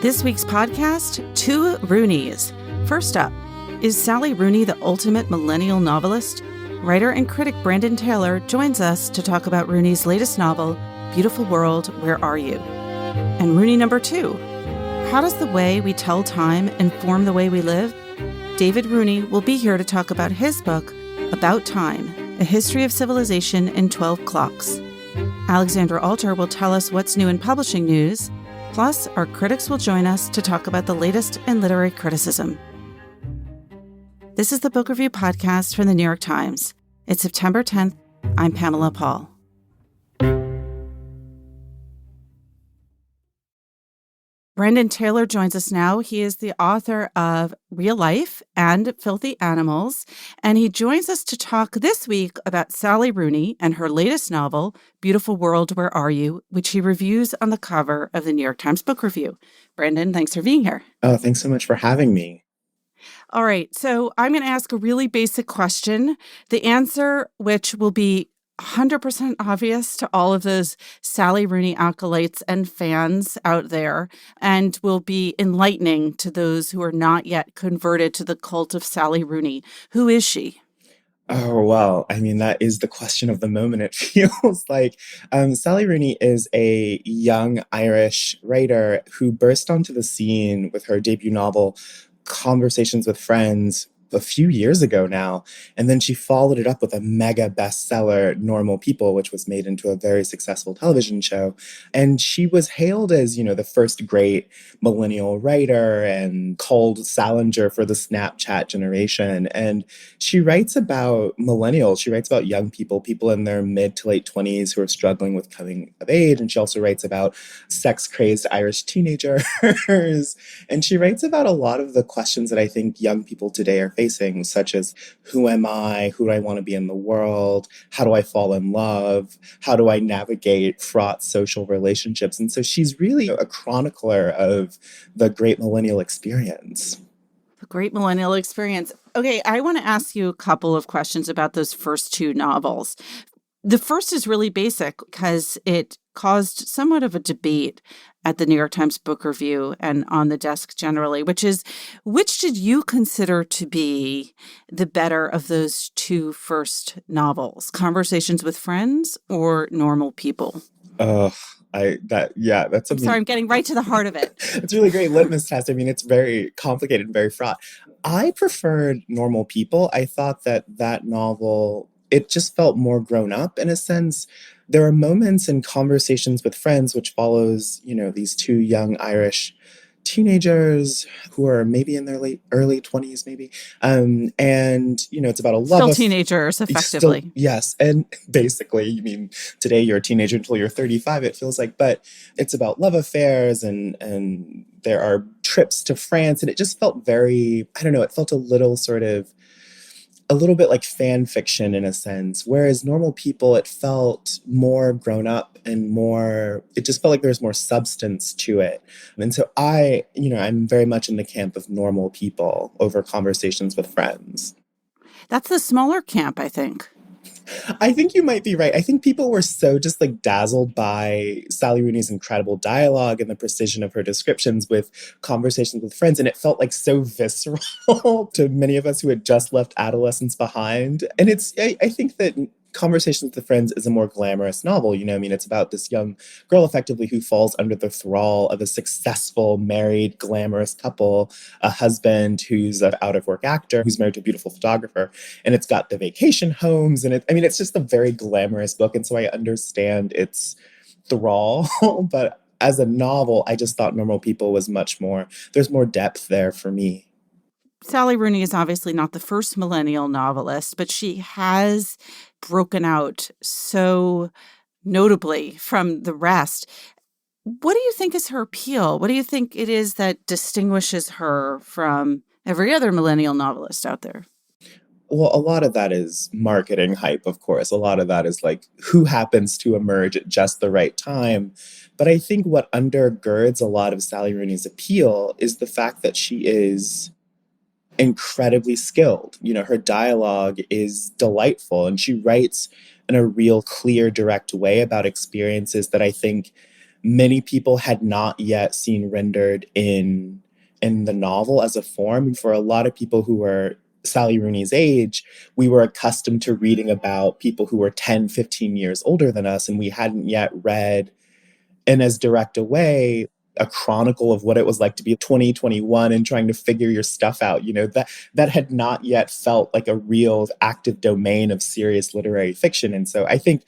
This week's podcast, Two Roonies. First up, is Sally Rooney the ultimate millennial novelist? Writer and critic Brandon Taylor joins us to talk about Rooney's latest novel, Beautiful World, Where Are You? And Rooney number 2, how does the way we tell time inform the way we live? David Rooney will be here to talk about his book, About Time, A History of Civilization in 12 Clocks. Alexandra Alter will tell us what's new in publishing news. Plus, our critics will join us to talk about the latest in literary criticism. This is the Book Review Podcast from the New York Times. It's September 10th. I'm Pamela Paul. Brandon Taylor joins us now. He is the author of Real Life and Filthy Animals, and he joins us to talk this week about Sally Rooney and her latest novel, Beautiful World, Where Are You?, which he reviews on the cover of the New York Times Book Review. Brandon, thanks for being here. Oh, thanks so much for having me. All right, so I'm going to ask a really basic question. The answer, which will be 100% obvious to all of those Sally Rooney acolytes and fans out there, and will be enlightening to those who are not yet converted to the cult of Sally Rooney. Who is she? Oh, well, I mean, that is the question of the moment, it feels like. Sally Rooney is a young Irish writer who burst onto the scene with her debut novel, Conversations with Friends, a few years ago now. And then she followed it up with a mega bestseller, Normal People, which was made into a very successful television show. And she was hailed as, the first great millennial writer and called Salinger for the Snapchat generation. And she writes about millennials. She writes about young people in their mid to late 20s who are struggling with coming of age. And she also writes about sex-crazed Irish teenagers. And she writes about a lot of the questions that I think young people today are facing, such as who am I? Who do I want to be in the world? How do I fall in love? How do I navigate fraught social relationships? And so she's really a chronicler of the great millennial experience. The great millennial experience. Okay, I want to ask you a couple of questions about those first two novels. The first is really basic because it caused somewhat of a debate at the New York Times Book Review and on the desk generally, which did you consider to be the better of those two first novels, Conversations with Friends or Normal People? That's something. Sorry, I'm getting right to the heart of it. It's a really great litmus test. I mean, it's very complicated and very fraught. I preferred Normal People. I thought that novel, it just felt more grown up in a sense. There are moments in Conversations with Friends, which follows, these two young Irish teenagers who are maybe in their early 20s, maybe. And, it's about a love Still teenagers, effectively. Yes. And basically, you mean today you're a teenager until you're 35, it feels like. But it's about love affairs and there are trips to France. And it just felt very, I don't know, it felt a little bit like fan fiction in a sense, whereas Normal People, it felt more grown up and it just felt like there's more substance to it. And so I'm very much in the camp of Normal People over Conversations with Friends. That's the smaller camp, I think. I think you might be right. I think people were so just dazzled by Sally Rooney's incredible dialogue and the precision of her descriptions with Conversations with Friends. And it felt so visceral to many of us who had just left adolescence behind. And I think that Conversations with Friends is a more glamorous novel. It's about this young girl effectively who falls under the thrall of a successful, married, glamorous couple, a husband who's an out-of-work actor who's married to a beautiful photographer. And it's got the vacation homes. And it's just a very glamorous book. And so I understand its thrall. But as a novel, I just thought Normal People was there's more depth there for me. Sally Rooney is obviously not the first millennial novelist, but she has broken out so notably from the rest. What do you think is her appeal? What do you think it is that distinguishes her from every other millennial novelist out there? Well, a lot of that is marketing hype, of course. A lot of that is who happens to emerge at just the right time. But I think what undergirds a lot of Sally Rooney's appeal is the fact that she is incredibly skilled. Her dialogue is delightful and she writes in a real clear, direct way about experiences that I think many people had not yet seen rendered in the novel as a form. And for a lot of people who were Sally Rooney's age, we were accustomed to reading about people who were 10, 15 years older than us, and we hadn't yet read in as direct a way a chronicle of what it was like to be 2021 and trying to figure your stuff out. That had not yet felt like a real active domain of serious literary fiction. And so I think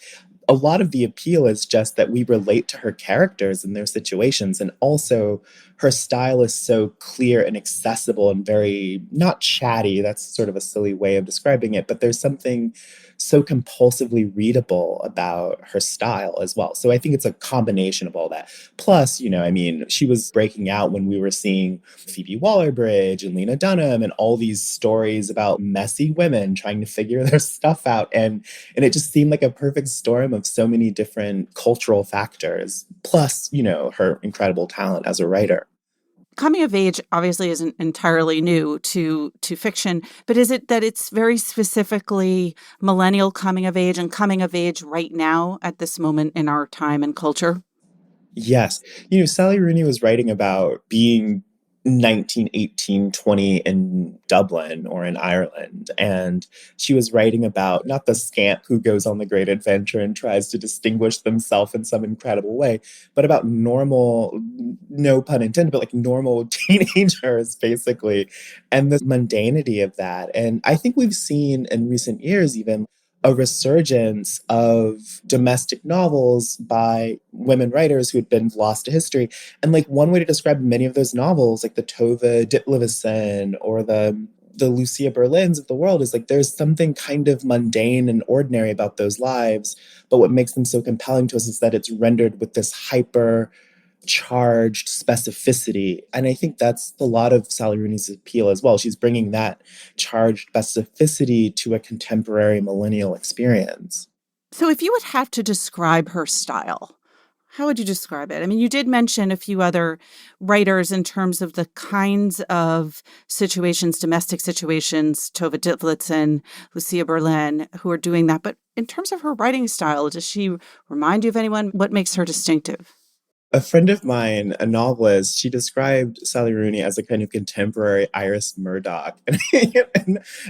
a lot of the appeal is just that we relate to her characters and their situations. And also, her style is so clear and accessible and very not chatty. That's sort of a silly way of describing it, but there's something so compulsively readable about her style as well. So I think it's a combination of all that. Plus, I mean, she was breaking out when we were seeing Phoebe Waller-Bridge and Lena Dunham and all these stories about messy women trying to figure their stuff out. And it just seemed like a perfect storm of so many different cultural factors, plus, her incredible talent as a writer. Coming of age obviously isn't entirely new to fiction, but is it that it's very specifically millennial coming of age and coming of age right now at this moment in our time and culture? Yes. Sally Rooney was writing about being 19, 18, 20 in Dublin or in Ireland. And she was writing about not the scamp who goes on the great adventure and tries to distinguish themselves in some incredible way, but about normal, no pun intended, but like normal teenagers, basically, and the mundanity of that. And I think we've seen in recent years, even a resurgence of domestic novels by women writers who had been lost to history. And like one way to describe many of those novels, like the Tove Ditlevsen or the Lucia Berlins of the world, is like there's something kind of mundane and ordinary about those lives. But what makes them so compelling to us is that it's rendered with this hyper charged specificity. And I think that's a lot of Sally Rooney's appeal as well. She's bringing that charged specificity to a contemporary millennial experience. So if you would have to describe her style, how would you describe it? I mean, you did mention a few other writers in terms of the kinds of situations, domestic situations, Tove Ditlevsen, Lucia Berlin, who are doing that. But in terms of her writing style, does she remind you of anyone? What makes her distinctive? A friend of mine, a novelist, she described Sally Rooney as a kind of contemporary Iris Murdoch.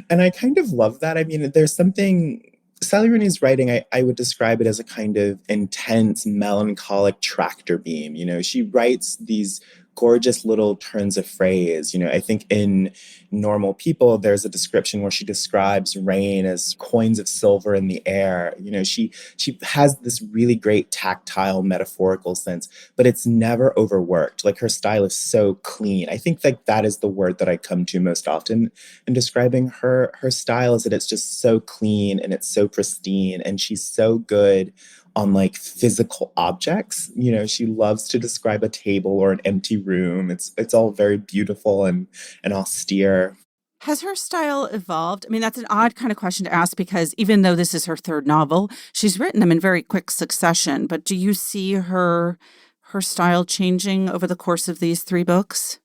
And I kind of love that. I mean, there's something Sally Rooney's writing, I would describe it as a kind of intense, melancholic tractor beam. She writes these gorgeous little turns of phrase. I think in Normal People, there's a description where she describes rain as coins of silver in the air. She has this really great tactile, metaphorical sense, but it's never overworked. Like her style is so clean. I think like that is the word that I come to most often in describing her style, is that it's just so clean and it's so pristine, and she's so good on like physical objects. She loves to describe a table or an empty room. It's all very beautiful and austere. Has her style evolved? I mean, that's an odd kind of question to ask because even though this is her third novel, she's written them in very quick succession. But do you see her style changing over the course of these three books?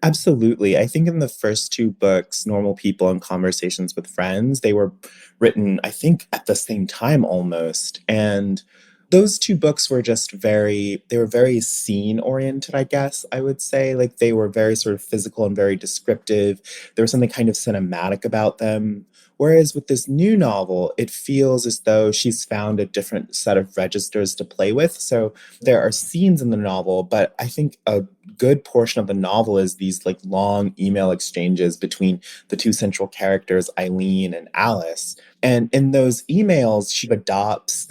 Absolutely. I think in the first two books, Normal People and Conversations with Friends, they were written, I think, at the same time almost. And those two books were just they were very scene oriented, I guess I would say. Like they were very sort of physical and very descriptive. There was something kind of cinematic about them. Whereas with this new novel, it feels as though she's found a different set of registers to play with. So there are scenes in the novel, but I think a good portion of the novel is these like long email exchanges between the two central characters, Eileen and Alice. And in those emails, she adopts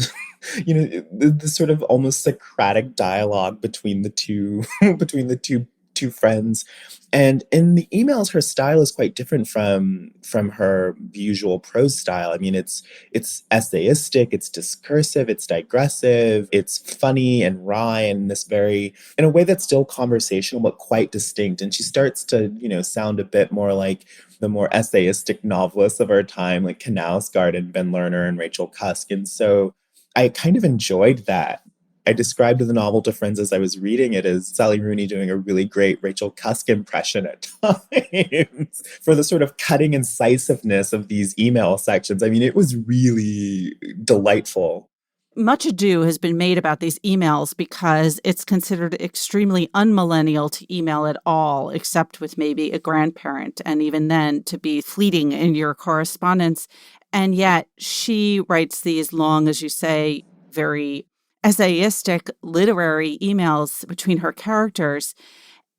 the sort of almost Socratic dialogue between the two between the two friends. And in the emails, her style is quite different from her usual prose style. I mean, it's essayistic, it's discursive, it's digressive, it's funny and wry, and this very in a way that's still conversational but quite distinct. And she starts to sound a bit more like the more essayistic novelists of our time, like Knausgaard and Ben Lerner and Rachel Cusk. And so I kind of enjoyed that. I described the novel to friends as I was reading it as Sally Rooney doing a really great Rachel Cusk impression at times for the sort of cutting incisiveness of these email sections. I mean, it was really delightful. much ado has been made about these emails because it's considered extremely unmillennial to email at all, except with maybe a grandparent, and even then to be fleeting in your correspondence. And yet she writes these long, as you say, very essayistic literary emails between her characters.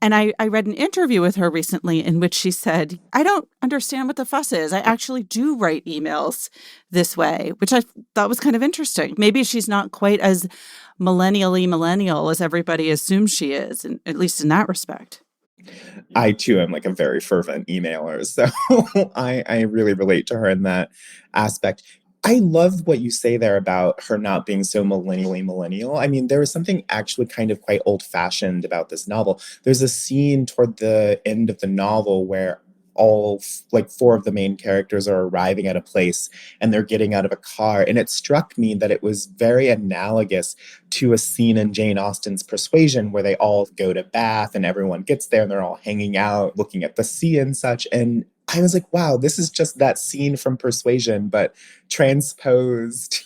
And I read an interview with her recently in which she said, I don't understand what the fuss is. I actually do write emails this way, which I thought was kind of interesting. Maybe she's not quite as millennially millennial as everybody assumes she is, at least in that respect. I too am like a very fervent emailer. So I really relate to her in that aspect. I love what you say there about her not being so millennially millennial. I mean, there was something actually kind of quite old fashioned about this novel. There's a scene toward the end of the novel where like four of the main characters are arriving at a place and they're getting out of a car. And it struck me that it was very analogous to a scene in Jane Austen's Persuasion where they all go to Bath and everyone gets there and they're all hanging out, looking at the sea and such. And I was like, wow, this is just that scene from Persuasion, but transposed,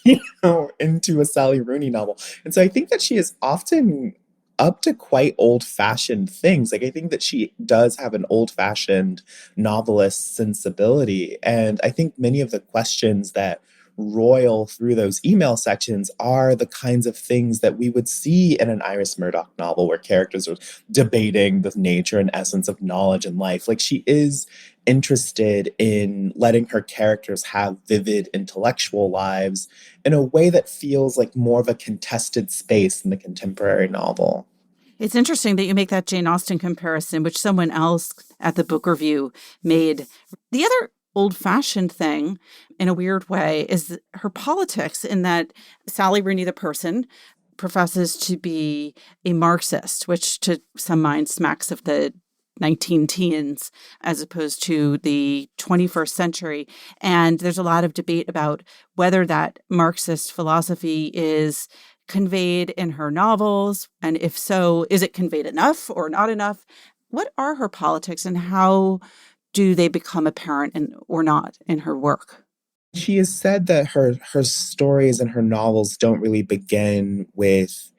into a Sally Rooney novel. And so I think that she is often up to quite old-fashioned things. Like I think that she does have an old-fashioned novelist sensibility. And I think many of the questions that roil through those email sections are the kinds of things that we would see in an Iris Murdoch novel where characters are debating the nature and essence of knowledge and life. Like she is interested in letting her characters have vivid intellectual lives in a way that feels like more of a contested space in the contemporary novel. It's interesting that you make that Jane Austen comparison, which someone else at the book review made. The other old-fashioned thing, in a weird way, is her politics, in that Sally Rooney, the person, professes to be a Marxist, which to some minds smacks of the 19 teens as opposed to the 21st century. And there's a lot of debate about whether that Marxist philosophy is conveyed in her novels, and if so, is it conveyed enough or not enough? What are her politics and how do they become apparent or not in her work? She has said that her stories and her novels don't really begin with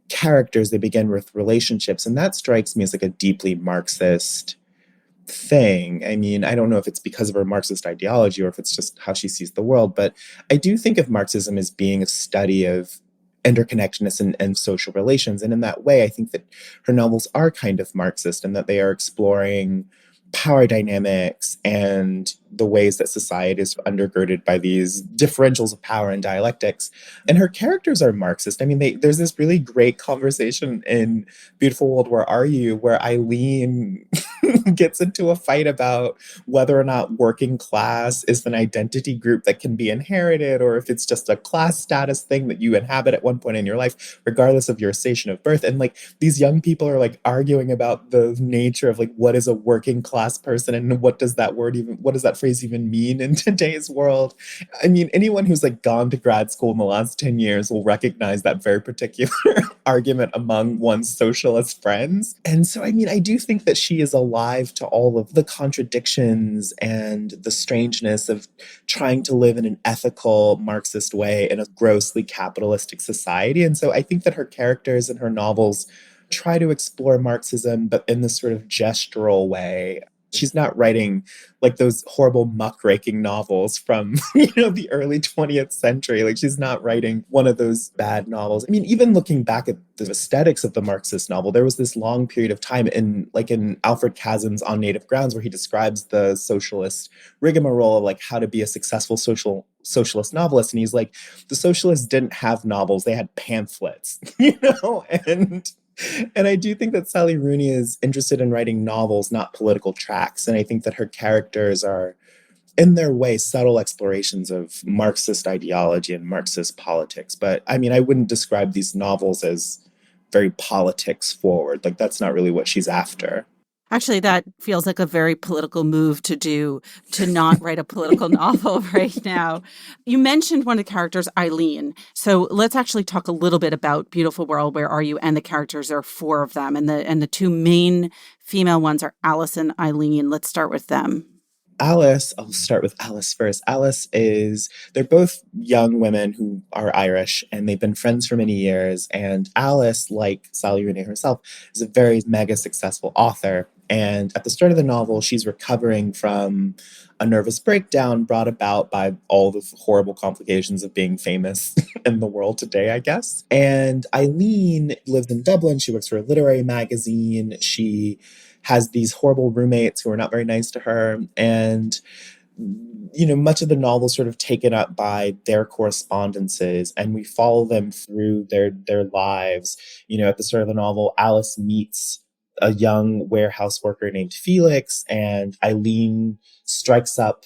characters, they begin with relationships. And that strikes me as like a deeply Marxist thing. I mean, I don't know if it's because of her Marxist ideology or if it's just how she sees the world, but I do think of Marxism as being a study of interconnectedness and social relations. And in that way, I think that her novels are kind of Marxist and that they are exploring power dynamics and the ways that society is undergirded by these differentials of power and dialectics. And her characters are Marxist. I mean, there's this really great conversation in Beautiful World, Where Are You? Where Eileen gets into a fight about whether or not working class is an identity group that can be inherited or if it's just a class status thing that you inhabit at one point in your life, regardless of your station of birth. And like these young people are like arguing about the nature of like what is a working class person and what does that phrase even mean in today's world. I mean, anyone who's like gone to grad school in the last 10 years will recognize that very particular argument among one's socialist friends. And so, I mean, I do think that she is alive to all of the contradictions and the strangeness of trying to live in an ethical Marxist way in a grossly capitalistic society. And so I think that her characters and her novels try to explore Marxism, but in this sort of gestural way. She's not writing like those horrible muckraking novels from, the early 20th century. Like she's not writing one of those bad novels. I mean, even looking back at the aesthetics of the Marxist novel, there was this long period of time in Alfred Kazan's On Native Grounds, where he describes the socialist rigmarole of like how to be a successful socialist novelist. And he's like, the socialists didn't have novels, they had pamphlets, and I do think that Sally Rooney is interested in writing novels, not political tracts. And I think that her characters are, in their way, subtle explorations of Marxist ideology and Marxist politics. But I mean, I wouldn't describe these novels as very politics forward. Like, that's not really what she's after. Actually, that feels like a very political move to do, to not write a political novel right now. You mentioned one of the characters, Eileen. So let's actually talk a little bit about Beautiful World, Where Are You? And the characters. There are four of them. And the two main female ones are Alice and Eileen. Let's start with them. Alice, I'll start with Alice first. They're both young women who are Irish and they've been friends for many years. And Alice, like Sally Rooney herself, is a very mega successful author. And at the start of the novel, she's recovering from a nervous breakdown brought about by all the horrible complications of being famous in the world today, I guess. And Eileen lives in Dublin. She works for a literary magazine. She has these horrible roommates who are not very nice to her. And much of the novel is sort of taken up by their correspondences, and we follow them through their lives. At the start of the novel, Alice meets a young warehouse worker named Felix, and Eileen strikes up,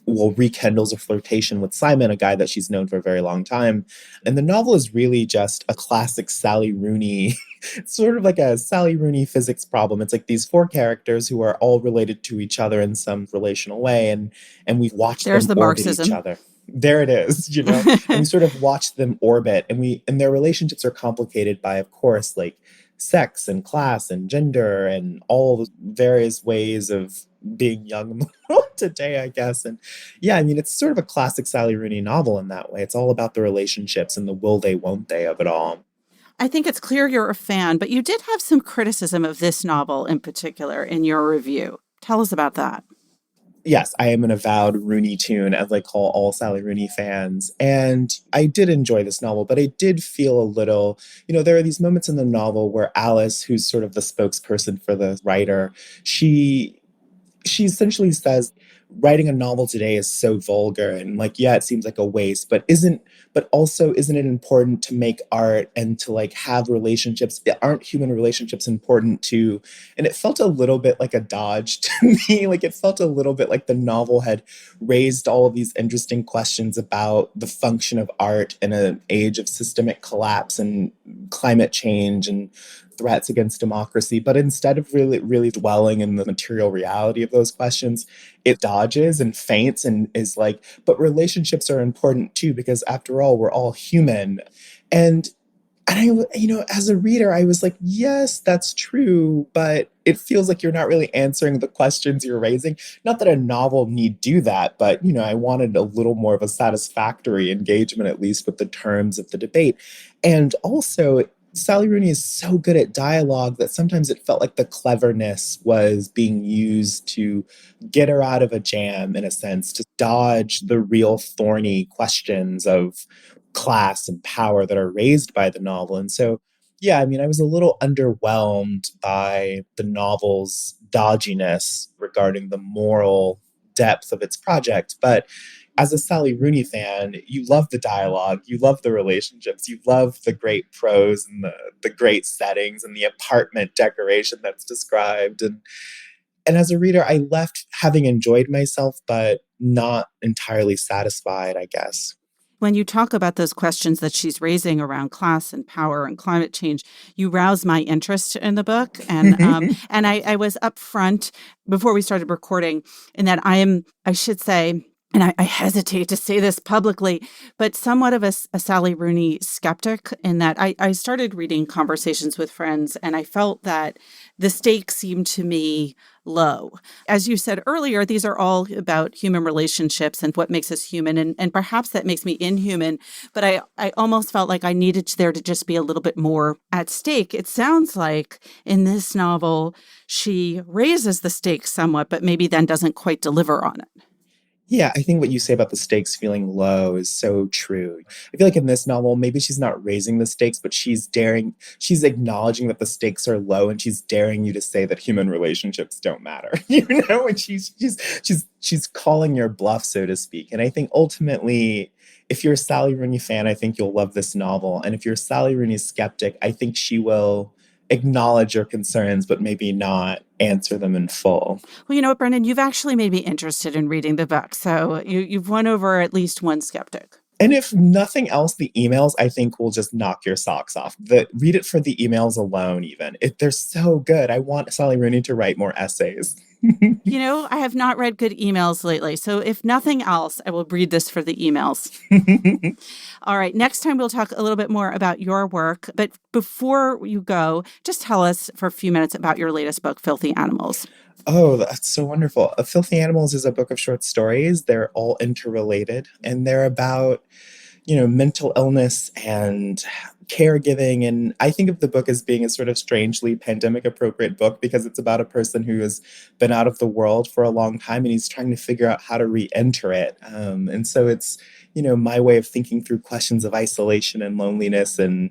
well, rekindles a flirtation with Simon, a guy that she's known for a very long time. And the novel is really just a classic Sally Rooney. It's sort of like a Sally Rooney physics problem. It's like these four characters who are all related to each other in some relational way, and we watch There's them the orbit each Marxism. other. There it is, and we sort of watch them orbit, and their relationships are complicated by, of course, like sex and class and gender and all the various ways of being young in the world today, I guess. And yeah, I mean, it's sort of a classic Sally Rooney novel in that way. It's all about the relationships and the will they, won't they of it all. I think it's clear you're a fan, but you did have some criticism of this novel in particular in your review. Tell us about that. Yes, I am an avowed Rooney tune, as I call all Sally Rooney fans. And I did enjoy this novel, but I did feel a little, there are these moments in the novel where Alice, who's sort of the spokesperson for the writer, she essentially says writing a novel today is so vulgar and like, yeah, it seems like a waste, but also isn't it important to make art and to like have relationships? Aren't human relationships important too? And it felt a little bit like a dodge to me. Like it felt a little bit like the novel had raised all of these interesting questions about the function of art in an age of systemic collapse and climate change and threats against democracy. But instead of really, really dwelling in the material reality of those questions, it dodges and feints and is like, but relationships are important too, because after all, we're all human. And as a reader, I was like, yes, that's true, but it feels like you're not really answering the questions you're raising. Not that a novel need do that, but, I wanted a little more of a satisfactory engagement, at least with the terms of the debate. And also, Sally Rooney is so good at dialogue that sometimes it felt like the cleverness was being used to get her out of a jam, in a sense, to dodge the real thorny questions of class and power that are raised by the novel. And so, yeah, I mean, I was a little underwhelmed by the novel's dodginess regarding the moral depth of its project. But as a Sally Rooney fan, you love the dialogue, you love the relationships, you love the great prose and the great settings and the apartment decoration that's described. And as a reader, I left having enjoyed myself, but not entirely satisfied, I guess. When you talk about those questions that she's raising around class and power and climate change, you rouse my interest in the book. And and I was upfront before we started recording in that I should say, and I hesitate to say this publicly, but somewhat of a Sally Rooney skeptic in that I started reading Conversations with Friends, and I felt that the stakes seemed to me low. As you said earlier, these are all about human relationships and what makes us human, and perhaps that makes me inhuman, but I almost felt like I needed there to just be a little bit more at stake. It sounds like in this novel, she raises the stakes somewhat, but maybe then doesn't quite deliver on it. Yeah, I think what you say about the stakes feeling low is so true. I feel like in this novel, maybe she's not raising the stakes, but she's acknowledging that the stakes are low and she's daring you to say that human relationships don't matter. And she's calling your bluff, so to speak. And I think ultimately, if you're a Sally Rooney fan, I think you'll love this novel. And if you're a Sally Rooney skeptic, I think she will acknowledge your concerns, but maybe not answer them in full. Well, you know what, Brendan, you've actually made me interested in reading the book. So you've won over at least one skeptic. And if nothing else, the emails, I think, will just knock your socks off. Read it for the emails alone, even. They're so good. I want Sally Rooney to write more essays. I have not read good emails lately. So if nothing else, I will read this for the emails. All right. Next time, we'll talk a little bit more about your work. But before you go, just tell us for a few minutes about your latest book, Filthy Animals. Oh, that's so wonderful. Filthy Animals is a book of short stories. They're all interrelated, and they're about, mental illness and caregiving. And I think of the book as being a sort of strangely pandemic appropriate book because it's about a person who has been out of the world for a long time and he's trying to figure out how to re-enter it. And so it's, my way of thinking through questions of isolation and loneliness and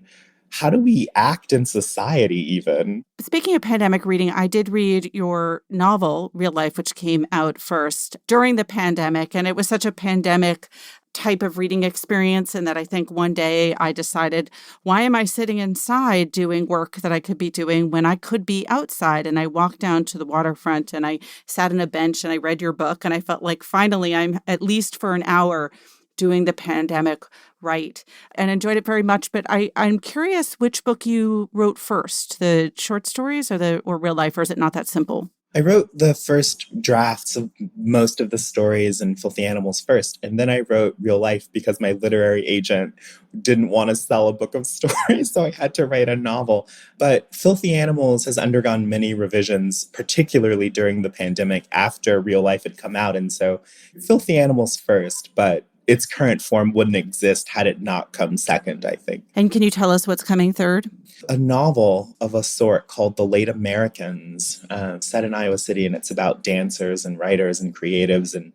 how do we act in society even? Speaking of pandemic reading, I did read your novel, Real Life, which came out first during the pandemic. And it was such a pandemic type of reading experience. And that I think one day I decided, why am I sitting inside doing work that I could be doing when I could be outside? And I walked down to the waterfront and I sat on a bench and I read your book. And I felt like finally I'm at least for an hour doing the pandemic right, and enjoyed it very much. But I'm curious which book you wrote first, the short stories or Real Life, or is it not that simple? I wrote the first drafts of most of the stories in Filthy Animals first, and then I wrote Real Life because my literary agent didn't want to sell a book of stories, so I had to write a novel. But Filthy Animals has undergone many revisions, particularly during the pandemic after Real Life had come out, and so Filthy Animals first, but its current form wouldn't exist had it not come second, I think. And can you tell us what's coming third? A novel of a sort called The Late Americans, set in Iowa City, and it's about dancers and writers and creatives and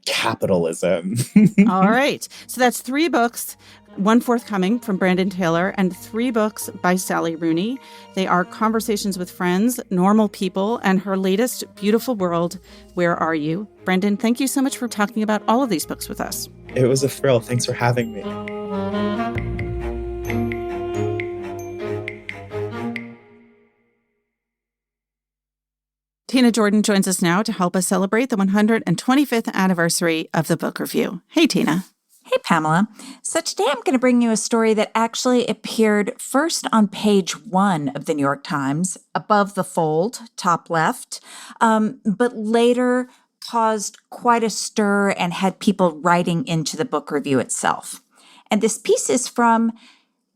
capitalism. All right. So that's 3 books, one forthcoming from Brandon Taylor, and 3 books by Sally Rooney. They are Conversations with Friends, Normal People, and her latest, Beautiful World, Where Are You? Brandon, thank you so much for talking about all of these books with us. It was a thrill. Thanks for having me. Tina Jordan joins us now to help us celebrate the 125th anniversary of the book review. Hey, Tina. Hey, Pamela. So today I'm going to bring you a story that actually appeared first on page 1 of the New York Times, above the fold, top left, but later caused quite a stir and had people writing into the book review itself. And this piece is from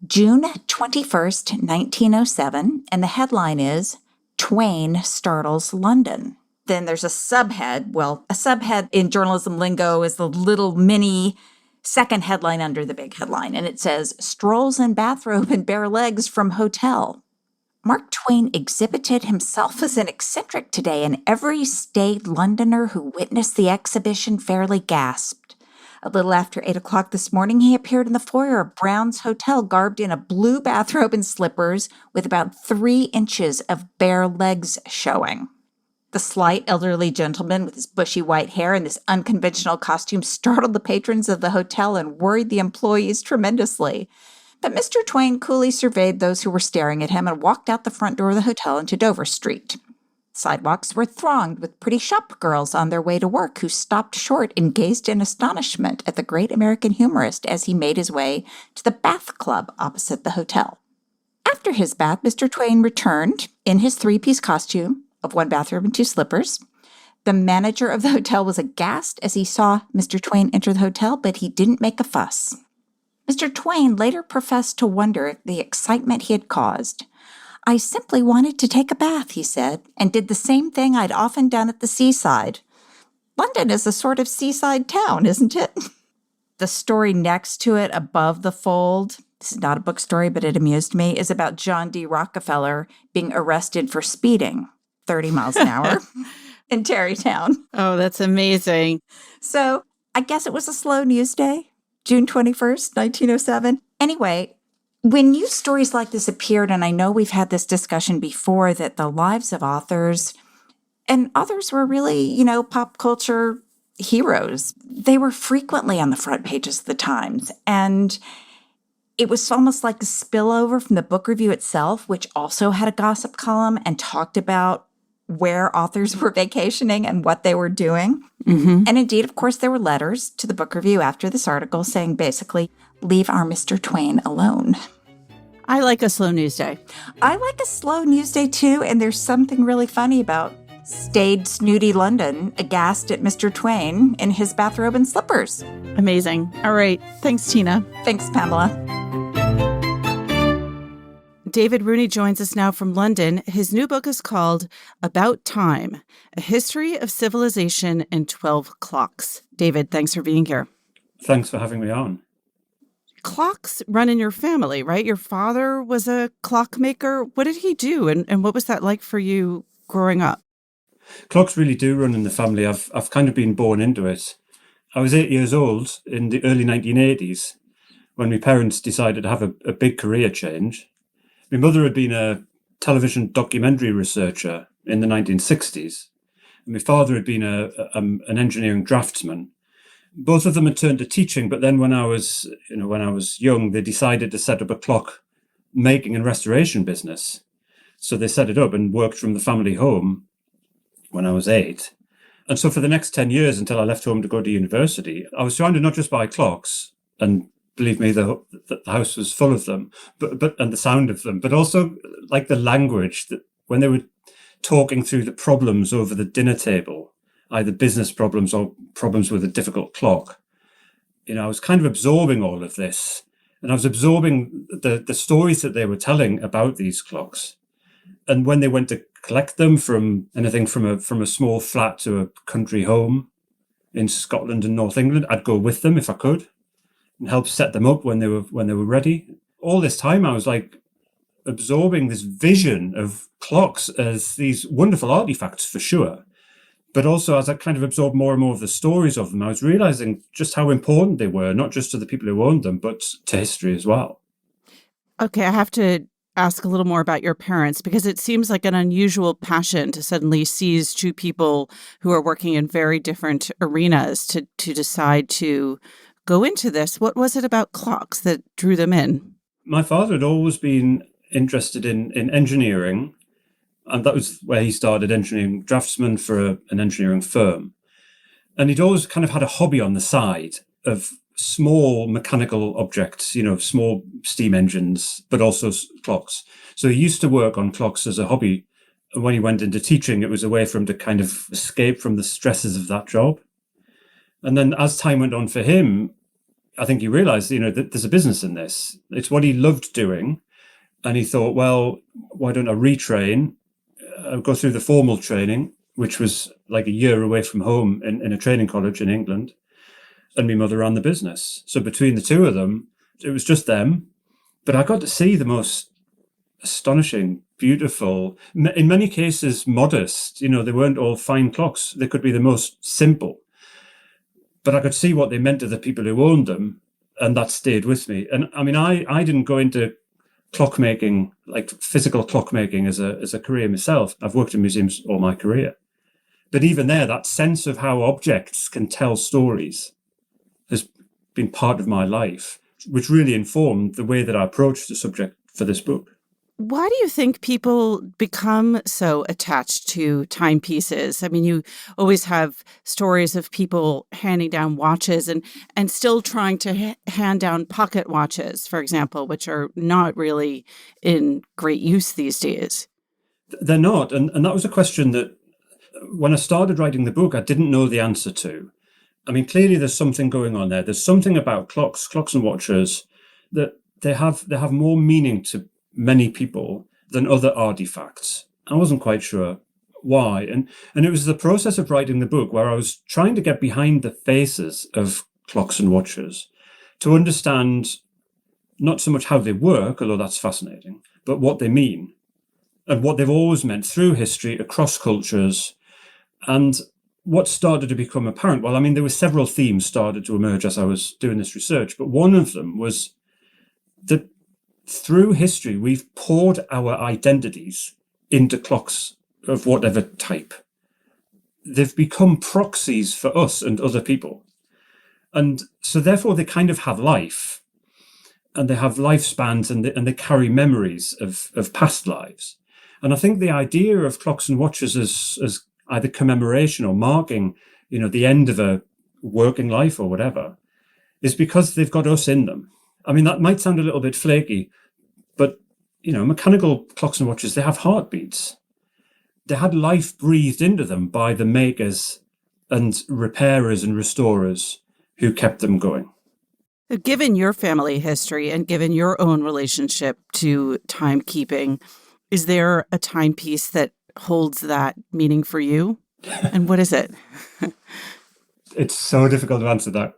June 21st, 1907, and the headline is Twain Startles London. Then there's a subhead. Well, a subhead in journalism lingo is the little mini second headline under the big headline, and it says, Strolls in bathrobe and bare legs from hotel. Mark Twain exhibited himself as an eccentric today, and every staid Londoner who witnessed the exhibition fairly gasped. A little after 8 o'clock this morning, he appeared in the foyer of Brown's Hotel, garbed in a blue bathrobe and slippers, with about 3 inches of bare legs showing. The slight elderly gentleman with his bushy white hair and this unconventional costume startled the patrons of the hotel and worried the employees tremendously. But Mr. Twain coolly surveyed those who were staring at him and walked out the front door of the hotel into Dover Street. Sidewalks were thronged with pretty shop girls on their way to work who stopped short and gazed in astonishment at the great American humorist as he made his way to the bath club opposite the hotel. After his bath, Mr. Twain returned in his 3-piece costume of 1 bathrobe and 2 slippers. The manager of the hotel was aghast as he saw Mr. Twain enter the hotel, but he didn't make a fuss. Mr. Twain later professed to wonder at the excitement he had caused. I simply wanted to take a bath, he said, and did the same thing I'd often done at the seaside. London is a sort of seaside town, isn't it? The story next to it, above the fold, this is not a book story, but it amused me, is about John D. Rockefeller being arrested for speeding 30 miles an hour in Tarrytown. Oh, that's amazing. So I guess it was a slow news day, June 21st, 1907. Anyway, when news stories like this appeared, and I know we've had this discussion before, that the lives of authors, and authors were really, pop culture heroes. They were frequently on the front pages of the Times. And it was almost like a spillover from the book review itself, which also had a gossip column and talked about where authors were vacationing and what they were doing. Mm-hmm. And indeed, of course, there were letters to the book review after this article saying basically, leave our Mr. Twain alone. I like a slow news day. I like a slow news day too, and there's something really funny about staid, snooty London aghast at Mr. Twain in his bathrobe and slippers. Amazing. All right. Thanks, Tina. Thanks, Pamela. David Rooney joins us now from London. His new book is called About Time, A History of Civilization in 12 Clocks. David, thanks for being here. Thanks for having me on. Clocks run in your family, right? Your father was a clockmaker. What did he do, and what was that like for you growing up? Clocks really do run in the family. I've kind of been born into it. I was 8 years old in the early 1980s when my parents decided to have a big career change. My mother had been a television documentary researcher in the 1960s, and my father had been an engineering draftsman. Both of them had turned to teaching, but then when I was young, they decided to set up a clock making and restoration business. So they set it up and worked from the family home when I was 8. And so for the next 10 years, until I left home to go to university, I was trying to not just buy clocks, and believe me, the house was full of them, but and the sound of them, but also like the language that when they were talking through the problems over the dinner table, either business problems or problems with a difficult clock. I was kind of absorbing all of this, and I was absorbing the stories that they were telling about these clocks. And when they went to collect them from anything from a small flat to a country home in Scotland and North England, I'd go with them if I could and help set them up when they were ready. All this time I was like absorbing this vision of clocks as these wonderful artifacts for sure. But also, as I kind of absorbed more and more of the stories of them, I was realizing just how important they were, not just to the people who owned them, but to history as well. Okay, I have to ask a little more about your parents, because it seems like an unusual passion to suddenly seize two people who are working in very different arenas to decide to go into this. What was it about clocks that drew them in? My father had always been interested in engineering, and that was where he started, engineering draftsman for an engineering firm. And he'd always kind of had a hobby on the side of small mechanical objects, small steam engines, but also clocks. So he used to work on clocks as a hobby. And when he went into teaching, it was a way for him to kind of escape from the stresses of that job. And then as time went on for him, I think he realized, that there's a business in this. It's what he loved doing. And he thought, well, why don't I retrain? Go through the formal training, which was like a year away from home in a training college in England. And my mother ran the business. So between the two of them, it was just them. But I got to see the most astonishing, beautiful, in many cases, modest. They weren't all fine clocks. They could be the most simple. But I could see what they meant to the people who owned them. And that stayed with me. And I mean, I didn't go into clockmaking, like physical clockmaking as a career myself. I've worked in museums all my career. But even there, that sense of how objects can tell stories has been part of my life, which really informed the way that I approached the subject for this book. Why do you think people become so attached to timepieces? I mean, you always have stories of people handing down watches and still trying to hand down pocket watches, for example, which are not really in great use these days. They're not. And that was a question that when I started writing the book, I didn't know the answer to. I mean, clearly there's something going on there. There's something about clocks and watches that they have more meaning to many people than other artifacts. I wasn't quite sure why. And it was the process of writing the book where I was trying to get behind the faces of clocks and watches to understand not so much how they work, although that's fascinating, but what they mean and what they've always meant through history, across cultures. And what started to become apparent, well, I mean, there were several themes started to emerge as I was doing this research, but one of them was that through history, we've poured our identities into clocks of whatever type. They've become proxies for us and other people. And so therefore they kind of have life, and they have lifespans, and they carry memories of past lives. And I think the idea of clocks and watches as either commemoration or marking, the end of a working life or whatever, is because they've got us in them. I mean, that might sound a little bit flaky, but, mechanical clocks and watches, they have heartbeats. They had life breathed into them by the makers and repairers and restorers who kept them going. Given your family history and given your own relationship to timekeeping, is there a timepiece that holds that meaning for you? And what is it? It's so difficult to answer that.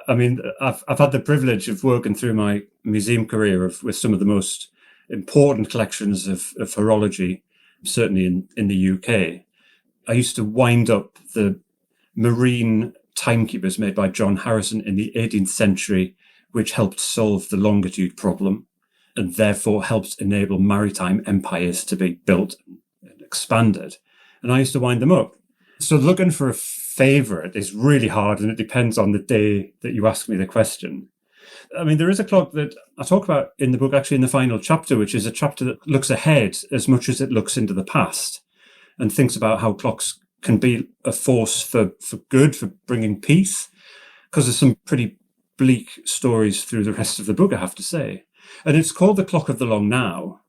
I mean, I've had the privilege of working through my museum career with some of the most important collections of horology, certainly in the UK. I used to wind up the marine timekeepers made by John Harrison in the 18th century, which helped solve the longitude problem and therefore helped enable maritime empires to be built and expanded. And I used to wind them up. So looking for a favorite is really hard, and it depends on the day that you ask me the question. I mean, there is a clock that I talk about in the book, actually in the final chapter, which is a chapter that looks ahead as much as it looks into the past and thinks about how clocks can be a force for good, for bringing peace, because there's some pretty bleak stories through the rest of the book, I have to say. And it's called The Clock of the Long Now.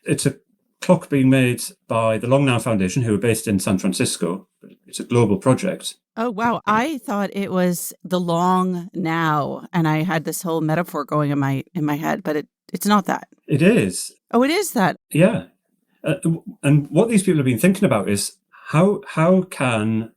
It's a clock being made by the Long Now Foundation, who are based in San Francisco. It's a global project. Oh, wow. I thought it was the long now, and I had this whole metaphor going in my head, but it's not that. It is. Oh, it is that. Yeah. And what these people have been thinking about is how can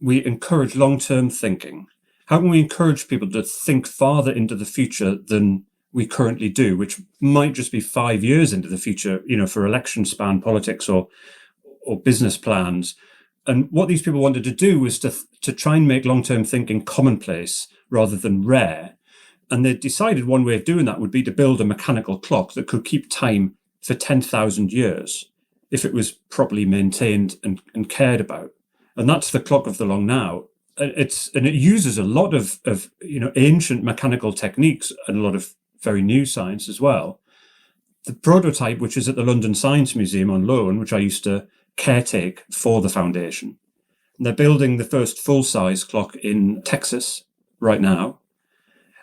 we encourage long-term thinking? How can we encourage people to think farther into the future than we currently do, which might just be 5 years into the future, for election span politics or business plans. And what these people wanted to do was to try and make long-term thinking commonplace rather than rare. And they decided one way of doing that would be to build a mechanical clock that could keep time for 10,000 years if it was properly maintained and cared about. And that's the Clock of the Long Now. And it uses a lot of ancient mechanical techniques and a lot of very new science as well. The prototype, which is at the London Science Museum on loan, which I used to caretake for the foundation. And they're building the first full-size clock in Texas right now.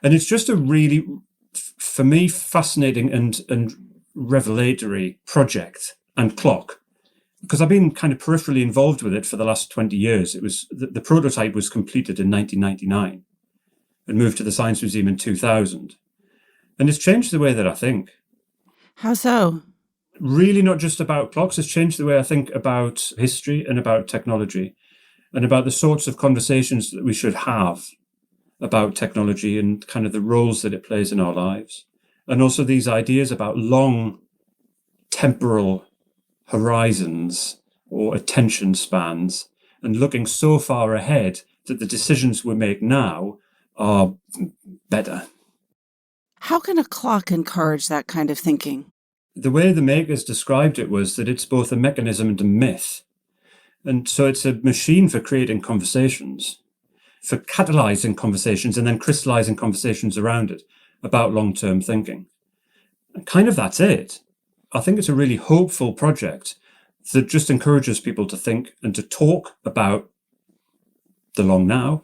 And it's just a really, for me, fascinating and revelatory project and clock, because I've been kind of peripherally involved with it for the last 20 years. It was the prototype was completed in 1999 and moved to the Science Museum in 2000. And it's changed the way that I think. How so? Really not just about clocks. It's changed the way I think about history and about technology and about the sorts of conversations that we should have about technology and kind of the roles that it plays in our lives. And also these ideas about long temporal horizons or attention spans and looking so far ahead that the decisions we make now are better. How can a clock encourage that kind of thinking? The way the makers described it was that it's both a mechanism and a myth. And so it's a machine for creating conversations, for catalyzing conversations and then crystallizing conversations around it about long-term thinking. And kind of that's it. I think it's a really hopeful project that just encourages people to think and to talk about the long now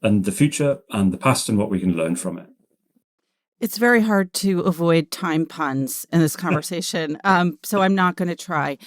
and the future and the past and what we can learn from it. It's very hard to avoid time puns in this conversation, so I'm not going to try.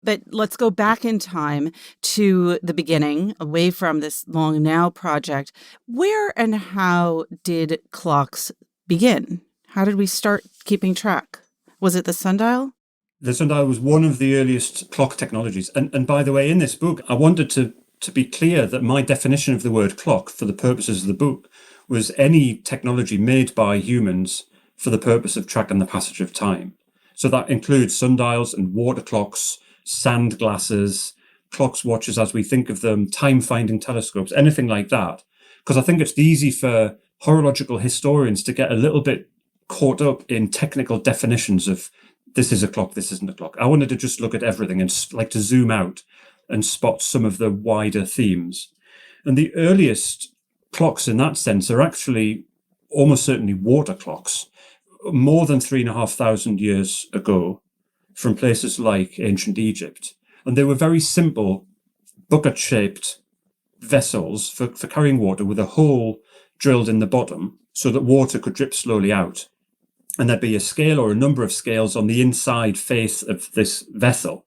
But let's go back in time to the beginning, away from this Long Now project. Where and how did clocks begin? How did we start keeping track? Was it the sundial? The sundial was one of the earliest clock technologies. And by the way, in this book, I wanted to be clear that my definition of the word clock for the purposes of the book was any technology made by humans for the purpose of tracking the passage of time. So that includes sundials and water clocks, sand glasses, clocks, watches as we think of them, time-finding telescopes, anything like that. Because I think it's easy for horological historians to get a little bit caught up in technical definitions of this is a clock, this isn't a clock. I wanted to just look at everything and like to zoom out and spot some of the wider themes. And the earliest clocks in that sense are actually almost certainly water clocks, more than 3,500 years ago, from places like ancient Egypt. And they were very simple bucket-shaped vessels for carrying water with a hole drilled in the bottom so that water could drip slowly out. And there'd be a scale or a number of scales on the inside face of this vessel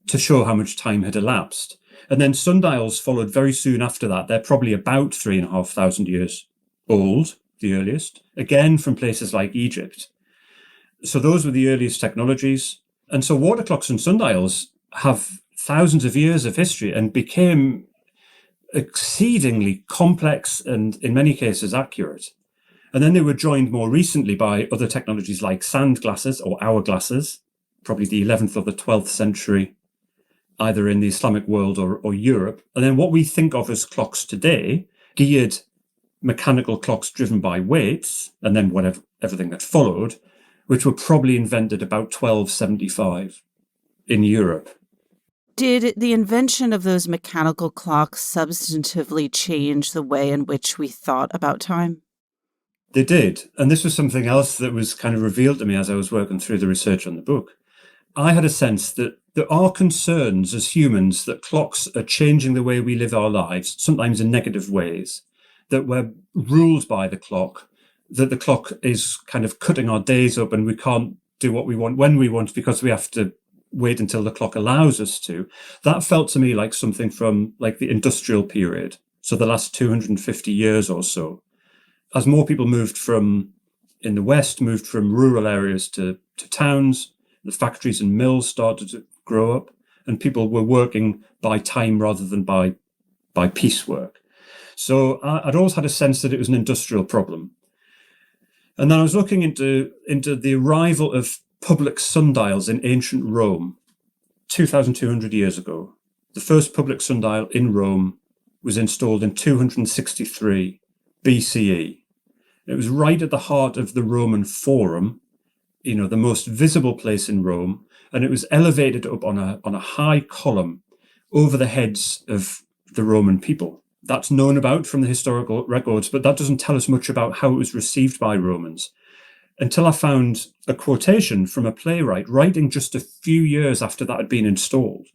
to show how much time had elapsed. And then sundials followed very soon after that. They're probably about 3,500 years old, the earliest, again from places like Egypt. So those were the earliest technologies. And so water clocks and sundials have thousands of years of history and became exceedingly complex and, in many cases, accurate. And then they were joined more recently by other technologies like sand glasses or hourglasses, probably the 11th or the 12th century, either in the Islamic world or Europe. And then what we think of as clocks today, geared mechanical clocks driven by weights, and then everything that followed, which were probably invented about 1275 in Europe. Did the invention of those mechanical clocks substantively change the way in which we thought about time? They did. And this was something else that was kind of revealed to me as I was working through the research on the book. I had a sense that there are concerns as humans that clocks are changing the way we live our lives, sometimes in negative ways, that we're ruled by the clock, that the clock is kind of cutting our days up and we can't do what we want when we want because we have to wait until the clock allows us to. That felt to me like something from like the industrial period, so the last 250 years or so. As more people in the West, moved from rural areas to towns, the factories and mills started to grow up, and people were working by time rather than by piecework. So I'd always had a sense that it was an industrial problem. And then I was looking into the arrival of public sundials in ancient Rome 2,200 years ago. The first public sundial in Rome was installed in 263 BCE. It was right at the heart of the Roman Forum, the most visible place in Rome, and it was elevated up on a high column over the heads of the Roman people. That's known about from the historical records, but that doesn't tell us much about how it was received by Romans, until I found a quotation from a playwright writing just a few years after that had been installed.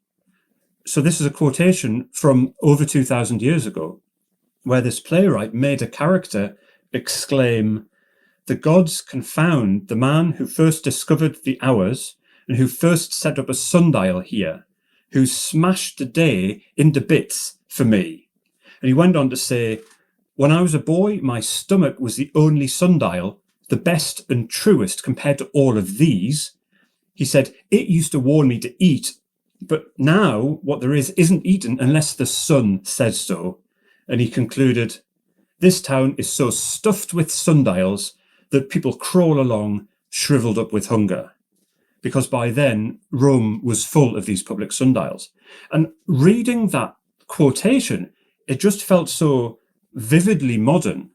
So this is a quotation from over 2,000 years ago, where this playwright made a character exclaim, "The gods confound the man who first discovered the hours and who first set up a sundial here, who smashed the day into bits for me." And he went on to say, "When I was a boy, my stomach was the only sundial, the best and truest compared to all of these." He said, "It used to warn me to eat, but now what there is isn't eaten unless the sun says so." And he concluded, "This town is so stuffed with sundials that people crawl along shriveled up with hunger." Because by then, Rome was full of these public sundials. And reading that quotation, it just felt so vividly modern.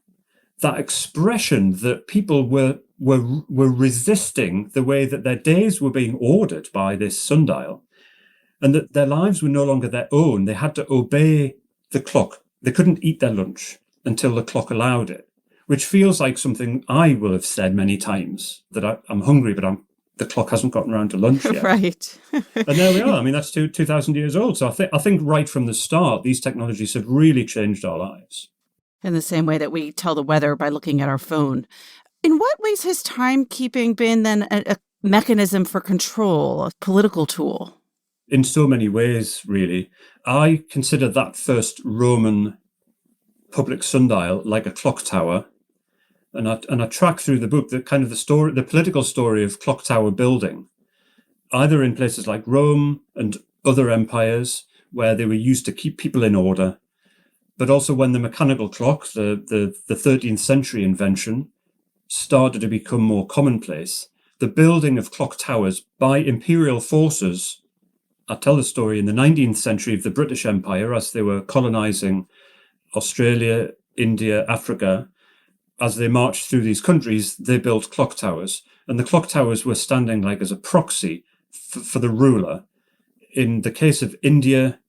That expression that people were resisting the way that their days were being ordered by this sundial, and that their lives were no longer their own. They had to obey the clock. They couldn't eat their lunch until the clock allowed it, which feels like something I will have said many times, that I'm hungry, but the clock hasn't gotten around to lunch yet. Right. And there we are. I mean, that's 2,000 years old. So I think right from the start, these technologies have really changed our lives. In the same way that we tell the weather by looking at our phone. In what ways has timekeeping been then a mechanism for control, a political tool? In so many ways, really. I consider that first Roman public sundial like a clock tower. And I track through the book the political story of clock tower building, either in places like Rome and other empires where they were used to keep people in order, but also when the mechanical clock, the 13th century invention, started to become more commonplace. The building of clock towers by imperial forces. I tell the story in the 19th century of the British Empire as they were colonizing Australia, India, Africa. As they marched through these countries, they built clock towers. And the clock towers were standing like as a proxy for the ruler. In the case of India,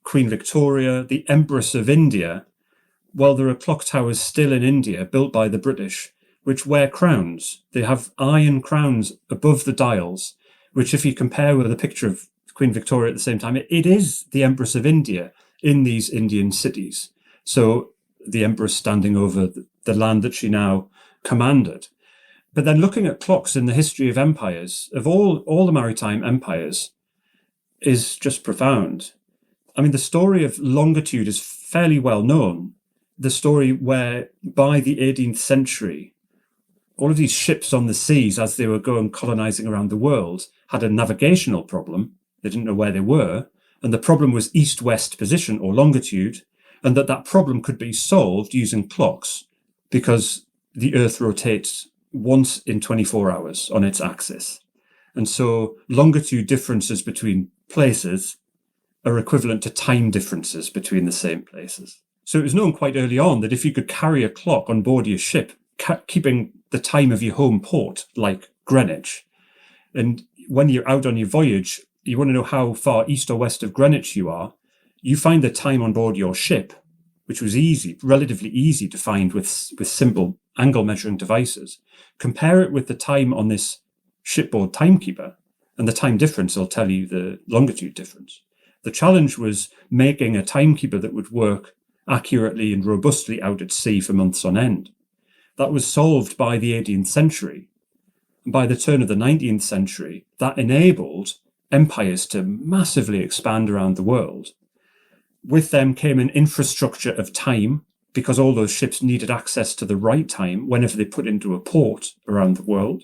Queen Victoria, the Empress of India, well, there are clock towers still in India built by the British, which wear crowns. They have iron crowns above the dials, which if you compare with a picture of Queen Victoria at the same time, it is the Empress of India in these Indian cities. So the Empress standing over the land that she now commanded. But then looking at clocks in the history of empires, of all the maritime empires, is just profound. I mean, the story of longitude is fairly well known. the story where by the 18th century, all of these ships on the seas, as they were going colonizing around the world, had a navigational problem. They didn't know where they were. And the problem was east-west position or longitude, and that problem could be solved using clocks because the Earth rotates once in 24 hours on its axis. And so longitude differences between places are equivalent to time differences between the same places. So it was known quite early on that if you could carry a clock on board your ship, keeping the time of your home port, like Greenwich, and when you're out on your voyage, you want to know how far east or west of Greenwich you are, you find the time on board your ship, which was easy, relatively easy to find with simple angle measuring devices. Compare it with the time on this shipboard timekeeper, and the time difference will tell you the longitude difference. The challenge was making a timekeeper that would work accurately and robustly out at sea for months on end. That was solved by the 18th century. And by the turn of the 19th century, that enabled empires to massively expand around the world. With them came an infrastructure of time, because all those ships needed access to the right time whenever they put into a port around the world.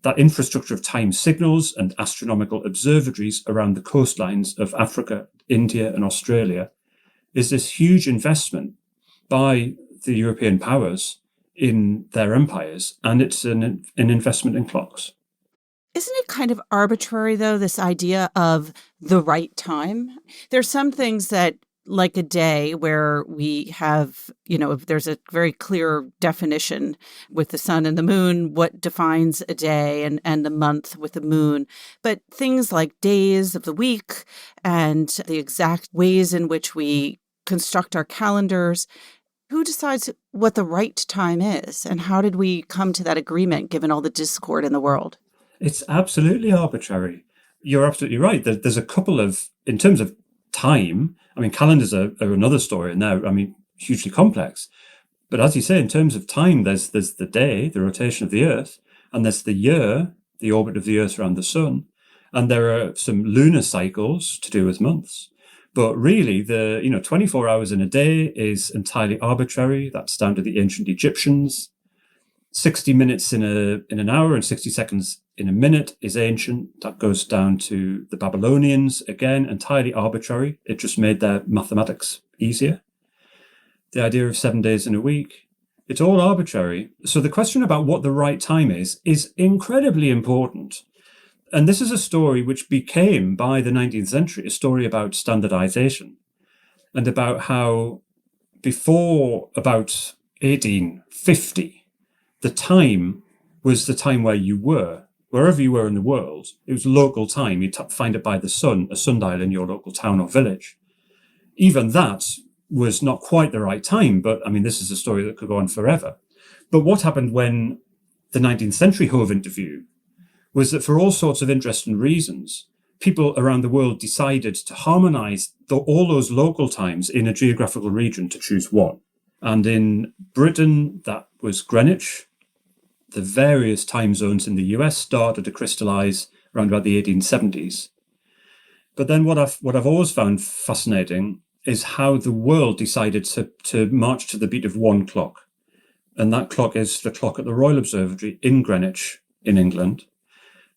That infrastructure of time signals and astronomical observatories around the coastlines of Africa, India, and Australia is this huge investment by the European powers in their empires, and it's an investment in clocks. Isn't it kind of arbitrary, though, this idea of the right time? There's some things that, like a day where we have, if there's a very clear definition with the sun and the moon, what defines a day and the month with the moon. But things like days of the week and the exact ways in which we construct our calendars, who decides what the right time is? And how did we come to that agreement given all the discord in the world? It's absolutely arbitrary. You're absolutely right. There's a couple of, in terms of time, calendars are another story, and they're, hugely complex. But as you say, in terms of time, there's the day, the rotation of the Earth, and there's the year, the orbit of the Earth around the sun, and there are some lunar cycles to do with months. But really, the 24 hours in a day is entirely arbitrary. That's down to the ancient Egyptians. 60 minutes in an hour and 60 seconds in a minute is ancient. That goes down to the Babylonians. Again, entirely arbitrary. It just made their mathematics easier. The idea of 7 days in a week, it's all arbitrary. So the question about what the right time is incredibly important. And this is a story which became, by the 19th century, a story about standardization and about how before about 1850, the time was the time where you were. Wherever you were in the world, it was local time. You'd find it by the sun, a sundial in your local town or village. Even that was not quite the right time, but this is a story that could go on forever. But what happened when the 19th century hove into view was that for all sorts of interesting reasons, people around the world decided to harmonize all those local times in a geographical region to choose one. And in Britain, that was Greenwich. The various time zones in the US started to crystallize around about the 1870s. But then what I've always found fascinating is how the world decided to march to the beat of one clock. And that clock is the clock at the Royal Observatory in Greenwich, in England.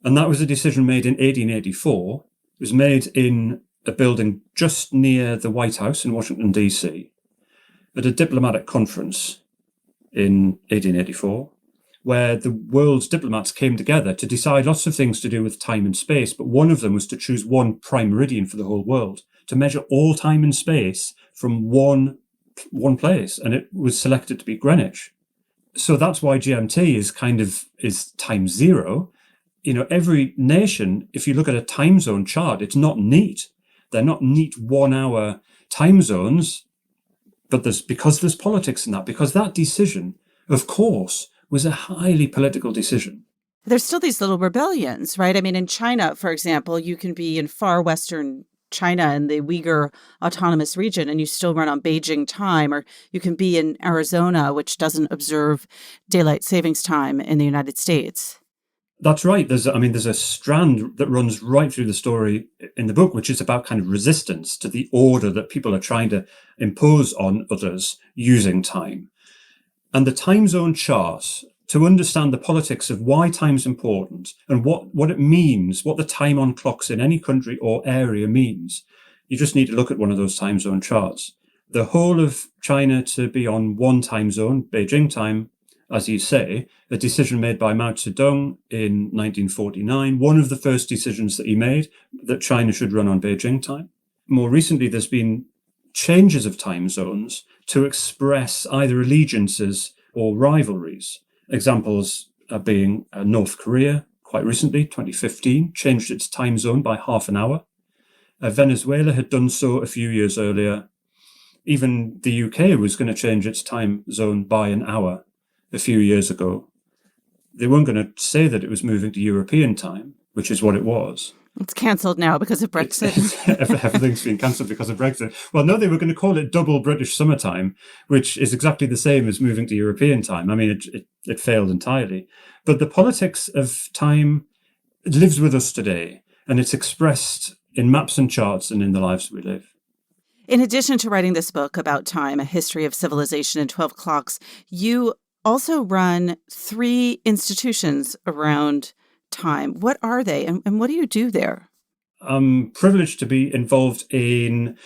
And that was a decision made in 1884. It was made in a building just near the White House in Washington, D.C., at a diplomatic conference in 1884, where the world's diplomats came together to decide lots of things to do with time and space. But one of them was to choose one prime meridian for the whole world, to measure all time and space from one place. And it was selected to be Greenwich. So that's why GMT is time zero. Every nation, if you look at a time zone chart, it's not neat. They're not neat 1 hour time zones, but because there's politics in that, because that decision, of course, was a highly political decision. There's still these little rebellions, right? In China, for example, you can be in far Western China in the Uyghur Autonomous Region and you still run on Beijing time, or you can be in Arizona, which doesn't observe daylight savings time in the United States. That's right. There's a strand that runs right through the story in the book, which is about kind of resistance to the order that people are trying to impose on others using time. And the time zone chart, to understand the politics of why time's important and what it means, what the time on clocks in any country or area means, you just need to look at one of those time zone charts. The whole of China to be on one time zone, Beijing time, as you say, a decision made by Mao Zedong in 1949, one of the first decisions that he made, that China should run on Beijing time. More recently, there's been changes of time zones to express either allegiances or rivalries. Examples are being North Korea, quite recently, 2015, changed its time zone by half an hour. Venezuela had done so a few years earlier. Even the UK was going to change its time zone by an hour a few years ago. They weren't going to say that it was moving to European time, which is what it was. It's cancelled now because of Brexit. Everything's been cancelled because of Brexit. Well, no, they were going to call it double British summertime, which is exactly the same as moving to European time. I mean, it failed entirely. But the politics of time lives with us today, and it's expressed in maps and charts and in the lives we live. In addition to writing this book about time, A History of Civilization in 12 Clocks, you also run 3 institutions around time. What are they, and what do you do there? I'm privileged to be involved in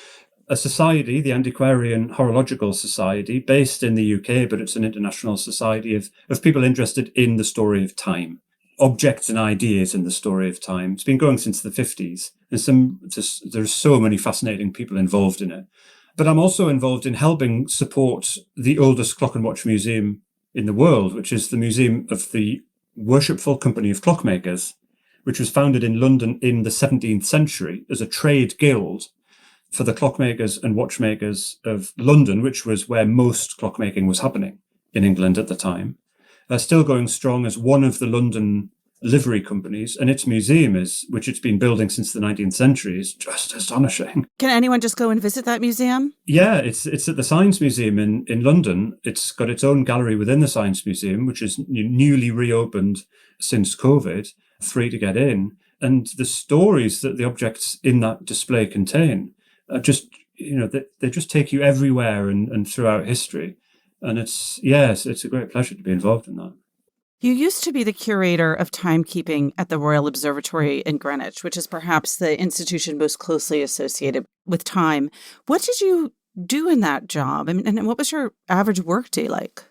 a society, the Antiquarian Horological Society, based in the UK, but it's an international society of people interested in the story of time, objects and ideas in the story of time. It's been going since the 50s, and there's so many fascinating people involved in it. But I'm also involved in helping support the oldest clock and watch museum in the world, which is the Museum of the Worshipful Company of Clockmakers, which was founded in London in the 17th century as a trade guild for the clockmakers and watchmakers of London, which was where most clockmaking was happening in England at the time. Still going strong as one of the London livery companies, and its museum which it's been building since the 19th century, is just astonishing. Can anyone just go and visit that museum? Yeah, it's at the Science Museum in London. It's got its own gallery within the Science Museum, which is newly reopened since COVID, free to get in. And the stories that the objects in that display contain are just, they just take you everywhere and throughout history. And it's a great pleasure to be involved in that. You used to be the curator of timekeeping at the Royal Observatory in Greenwich, which is perhaps the institution most closely associated with time. What did you do in that job? And what was your average workday like?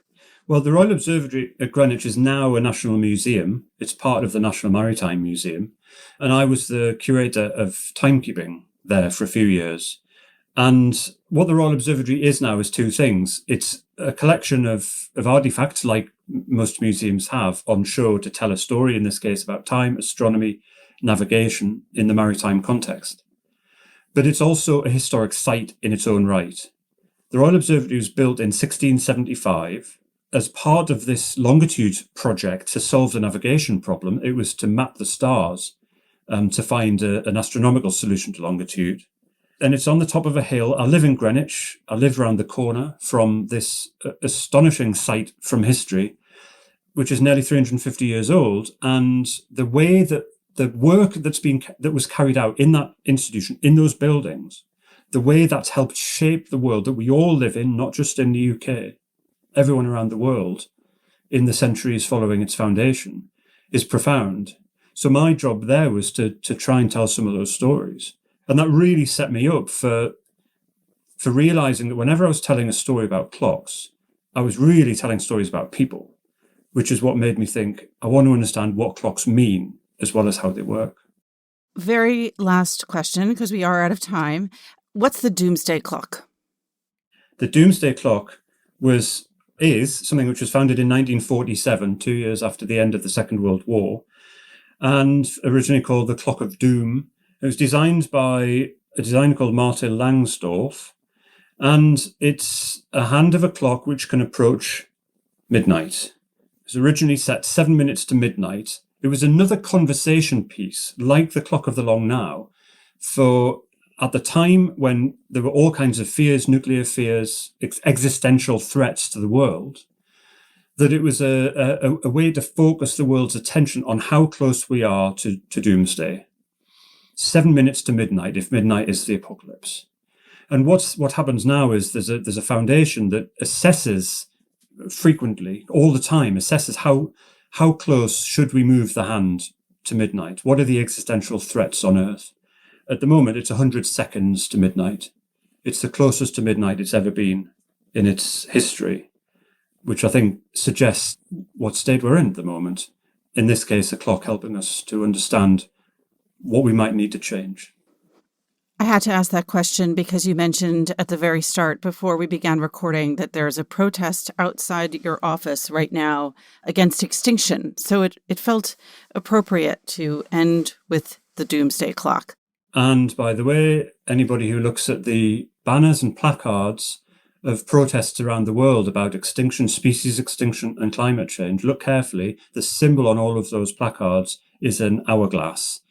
Well, the Royal Observatory at Greenwich is now a national museum. It's part of the National Maritime Museum. And I was the curator of timekeeping there for a few years. And what the Royal Observatory is now is 2 things. It's a collection of artifacts, like most museums have, on show to tell a story, in this case about time, astronomy, navigation in the maritime context. But it's also a historic site in its own right. The Royal Observatory was built in 1675 as part of this longitude project to solve the navigation problem. It was to map the stars to find an astronomical solution to longitude. And it's on the top of a hill. I live in Greenwich. I live around the corner from this astonishing site from history, which is nearly 350 years old. And the way that the work that was carried out in that institution, in those buildings, the way that's helped shape the world that we all live in, not just in the UK, everyone around the world in the centuries following its foundation, is profound. So my job there was to try and tell some of those stories. And that really set me up for realizing that whenever I was telling a story about clocks, I was really telling stories about people, which is what made me think, I want to understand what clocks mean as well as how they work. Very last question, because we are out of time. What's the Doomsday Clock? The Doomsday Clock is something which was founded in 1947, 2 years after the end of the Second World War, and originally called the Clock of Doom. It was designed by a designer called Martin Langsdorff, and it's a hand of a clock which can approach midnight. It was originally set 7 minutes to midnight. It was another conversation piece, like the Clock of the Long Now, for at the time when there were all kinds of fears, nuclear fears, existential threats to the world. that it was a way to focus the world's attention on how close we are to doomsday. 7 minutes to midnight, if midnight is the apocalypse. And what happens now is there's a foundation that assesses frequently, all the time, assesses how close should we move the hand to midnight? What are the existential threats on Earth? At the moment, it's 100 seconds to midnight. It's the closest to midnight it's ever been in its history, which I think suggests what state we're in at the moment. In this case, a clock helping us to understand what we might need to change. I had to ask that question because you mentioned at the very start, before we began recording, that there's a protest outside your office right now against extinction. So it felt appropriate to end with the doomsday clock. And by the way, anybody who looks at the banners and placards of protests around the world about extinction, species extinction, and climate change, look carefully. The symbol on all of those placards is an hourglass,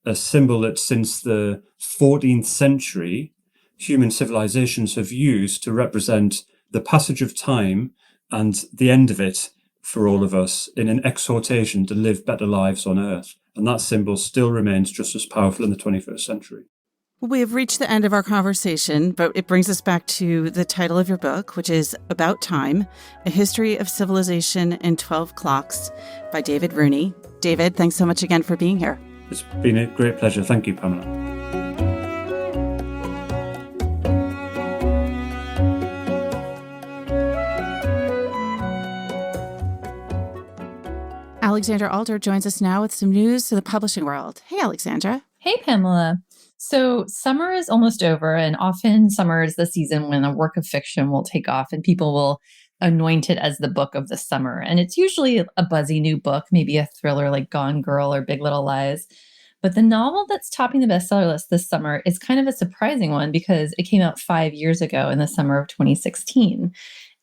a symbol that since the 14th century, human civilizations have used to represent the passage of time and the end of it for all of us in an exhortation to live better lives on Earth. And that symbol still remains just as powerful in the 21st century. We have reached the end of our conversation, but it brings us back to the title of your book, which is About Time, A History of Civilization in 12 Clocks by David Rooney. David, thanks so much again for being here. It's been a great pleasure. Thank you, Pamela. Alexandra Alder joins us now with some news to the publishing world. Hey, Alexandra. Hey, Pamela. So summer is almost over, and often summer is the season when a work of fiction will take off and people will anoint it as the book of the summer. And it's usually a buzzy new book, maybe a thriller like Gone Girl or Big Little Lies. But the novel that's topping the bestseller list this summer is kind of a surprising one because it came out 5 years ago in the summer of 2016.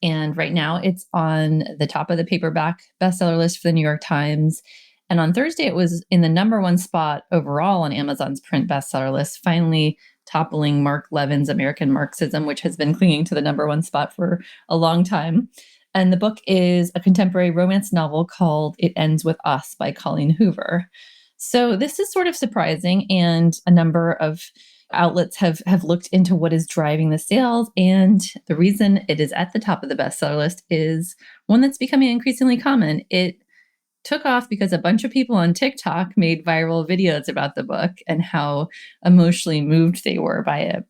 And right now it's on the top of the paperback bestseller list for the New York Times. And on Thursday, it was in the #1 spot overall on Amazon's print bestseller list, finally toppling Mark Levin's American Marxism, which has been clinging to the #1 spot for a long time. And the book is a contemporary romance novel called It Ends With Us by Colleen Hoover. So this is sort of surprising, and a number of outlets have looked into what is driving the sales. And the reason it is at the top of the bestseller list is one that's becoming increasingly common. It took off because a bunch of people on TikTok made viral videos about the book and how emotionally moved they were by it.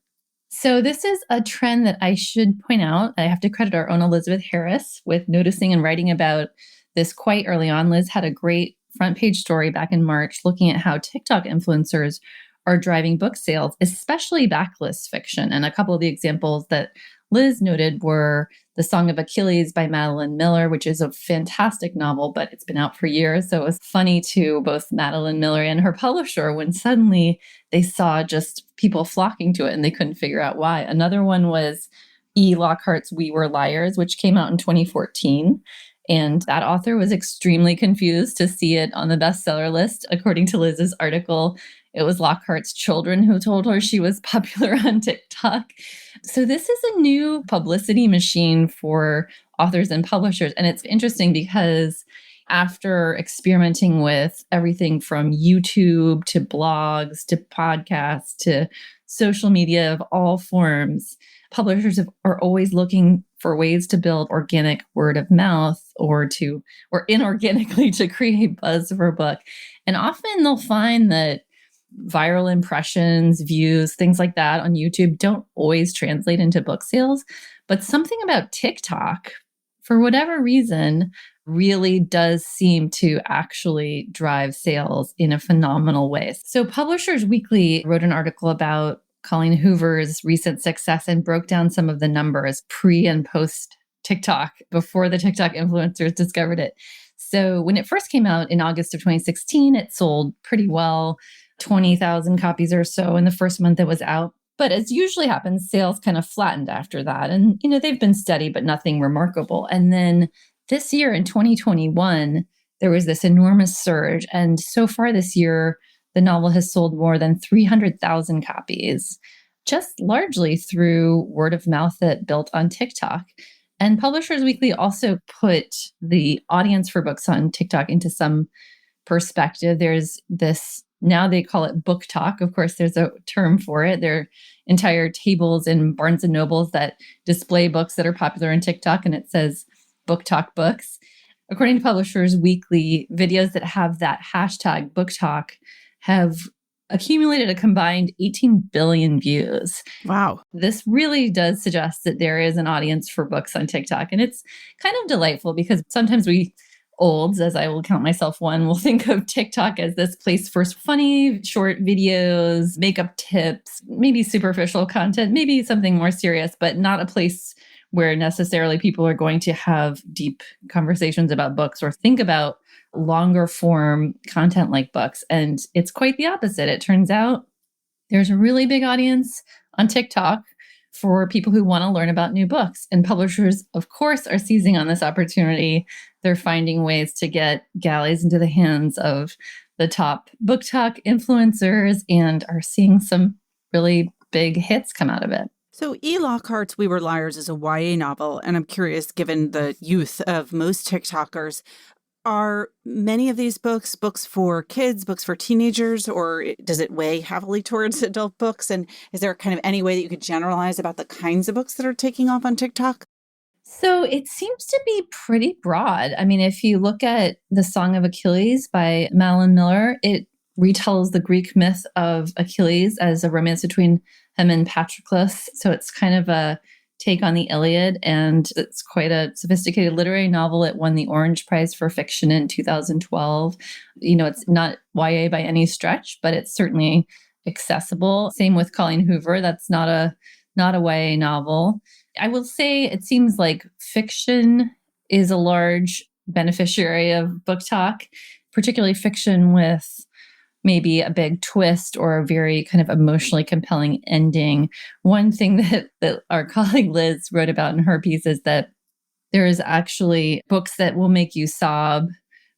So this is a trend that I should point out. I have to credit our own Elizabeth Harris with noticing and writing about this quite early on. Liz had a great front page story back in March looking at how TikTok influencers are driving book sales, especially backlist fiction. And a couple of the examples that Liz noted were The Song of Achilles by Madeline Miller, which is a fantastic novel, but it's been out for years. So it was funny to both Madeline Miller and her publisher when suddenly they saw just people flocking to it and they couldn't figure out why. Another one was E. Lockhart's We Were Liars, which came out in 2014. And that author was extremely confused to see it on the bestseller list. According to Liz's article, it was Lockhart's children who told her she was popular on TikTok. So this is a new publicity machine for authors and publishers. And it's interesting because after experimenting with everything from YouTube to blogs to podcasts to social media of all forms, publishers are always looking for ways to build organic word of mouth or inorganically to create buzz for a book. And often they'll find that viral impressions, views, things like that on YouTube don't always translate into book sales. But something about TikTok, for whatever reason, really does seem to actually drive sales in a phenomenal way. So Publishers Weekly wrote an article about Colleen Hoover's recent success and broke down some of the numbers pre and post TikTok before the TikTok influencers discovered it. So when it first came out in August of 2016, it sold pretty well, 20,000 copies or so in the first month it was out. But as usually happens, sales kind of flattened after that. And, they've been steady, but nothing remarkable. And then this year in 2021, there was this enormous surge. And so far this year, the novel has sold more than 300,000 copies, just largely through word of mouth that built on TikTok. And Publishers Weekly also put the audience for books on TikTok into some perspective. There's this, now they call it book talk. Of course, there's a term for it. There are entire tables in Barnes and Nobles that display books that are popular on TikTok, and it says book talk books. According to Publishers Weekly, videos that have that hashtag book talk have accumulated a combined 18 billion views. Wow. This really does suggest that there is an audience for books on TikTok. And it's kind of delightful because sometimes we olds, as I will count myself one, will think of TikTok as this place for funny, short videos, makeup tips, maybe superficial content, maybe something more serious, but not a place where necessarily people are going to have deep conversations about books or think about longer form content like books. And it's quite the opposite. It turns out there's a really big audience on TikTok for people who want to learn about new books. And publishers, of course, are seizing on this opportunity. They're finding ways to get galleys into the hands of the top book talk influencers and are seeing some really big hits come out of it. So E. Lockhart's We Were Liars is a YA novel, and I'm curious, given the youth of most TikTokers, are many of these books for kids, books for teenagers, or does it weigh heavily towards adult books? And is there kind of any way that you could generalize about the kinds of books that are taking off on TikTok? So it seems to be pretty broad. I mean, if you look at The Song of Achilles by Madeline Miller, it retells the Greek myth of Achilles as a romance between him and Patroclus. So it's kind of a take on the Iliad, and it's quite a sophisticated literary novel. It won the Orange Prize for Fiction in 2012. You know, it's not YA by any stretch, but it's certainly accessible. Same with Colleen Hoover. That's not a YA novel. I will say it seems like fiction is a large beneficiary of book talk, particularly fiction with maybe a big twist or a very kind of emotionally compelling ending. One thing that our colleague Liz wrote about in her piece is that there is actually books that will make you sob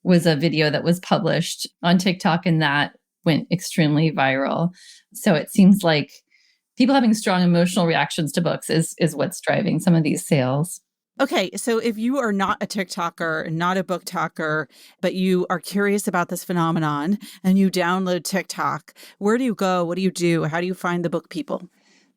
was a video that was published on TikTok, and that went extremely viral. So it seems like people having strong emotional reactions to books is what's driving some of these sales. Okay, so if you are not a TikToker, not a book talker, but you are curious about this phenomenon and you download TikTok, where do you go? What do you do? How do you find the book people?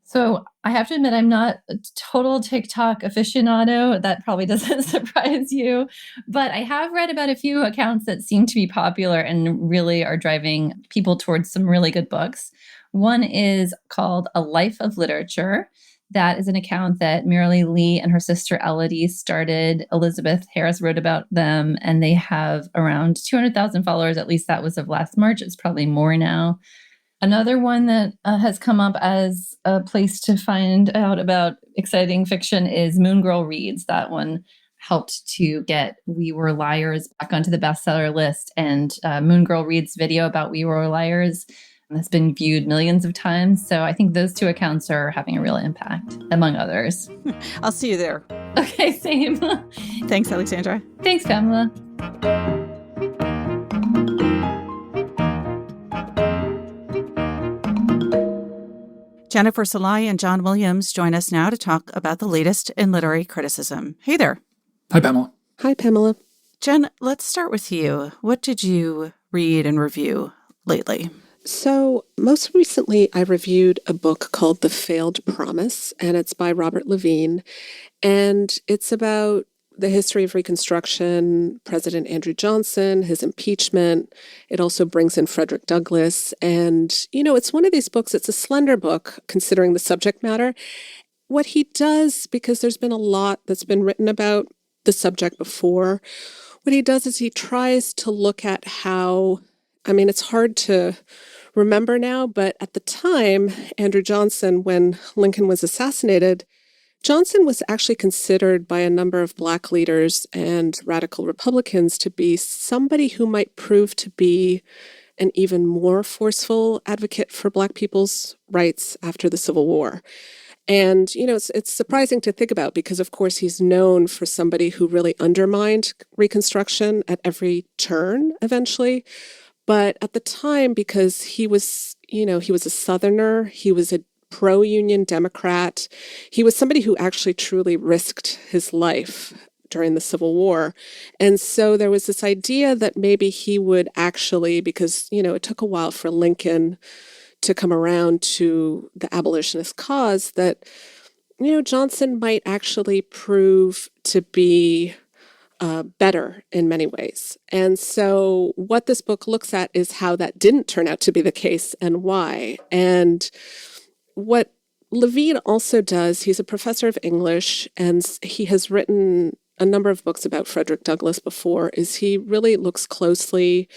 So I have to admit, I'm not a total TikTok aficionado. That probably doesn't surprise you. But I have read about a few accounts that seem to be popular and really are driving people towards some really good books. One is called A Life of Literature. That is an account that Marilee Lee and her sister Elodie started. Elizabeth Harris wrote about them, and they have around 200,000 followers. At least that was of last March. It's probably more now. Another one that has come up as a place to find out about exciting fiction is Moon Girl Reads. That one helped to get We Were Liars back onto the bestseller list. And Moon Girl Reads video about We Were Liars has been viewed millions of times. So I think those two accounts are having a real impact, among others. I'll see you there. Okay, same. Thanks, Alexandra. Thanks, Pamela. Jennifer Salai and John Williams join us now to talk about the latest in literary criticism. Hey there. Hi, Pamela. Hi, Pamela. Jen, let's start with you. What did you read and review lately? So most recently, I reviewed a book called The Failed Promise, and it's by Robert Levine. And it's about the history of Reconstruction, President Andrew Johnson, his impeachment. It also brings in Frederick Douglass. And, you know, it's one of these books, it's a slender book considering the subject matter. What he does, because there's been a lot that's been written about the subject before, what he does is he tries to look at how, I mean, it's hard to remember now, but at the time, Andrew Johnson, when Lincoln was assassinated, Johnson was actually considered by a number of Black leaders and radical Republicans to be somebody who might prove to be an even more forceful advocate for Black people's rights after the Civil War. And, you know, it's surprising to think about because, of course, he's known for somebody who really undermined Reconstruction at every turn eventually. But at the time, because he was, you know, he was a Southerner, he was a pro-union Democrat. He was somebody who actually truly risked his life during the Civil War. And so there was this idea that maybe he would actually, because, it took a while for Lincoln to come around to the abolitionist cause, that, Johnson might actually prove to be better in many ways. And so what this book looks at is how that didn't turn out to be the case and why. And what Levine also does, he's a professor of English, and he has written a number of books about Frederick Douglass before, is he really looks closely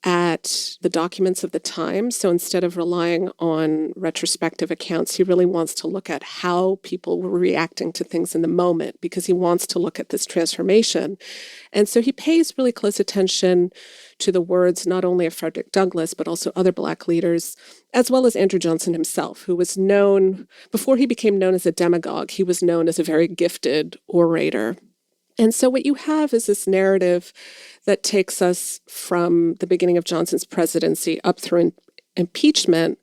at the documents of the time. So instead of relying on retrospective accounts, he really wants to look at how people were reacting to things in the moment, because he wants to look at this transformation. And so he pays really close attention to the words not only of Frederick Douglass, but also other Black leaders, as well as Andrew Johnson himself, who was known, before he became known as a demagogue, he was known as a very gifted orator. And so what you have is this narrative that takes us from the beginning of Johnson's presidency up through impeachment.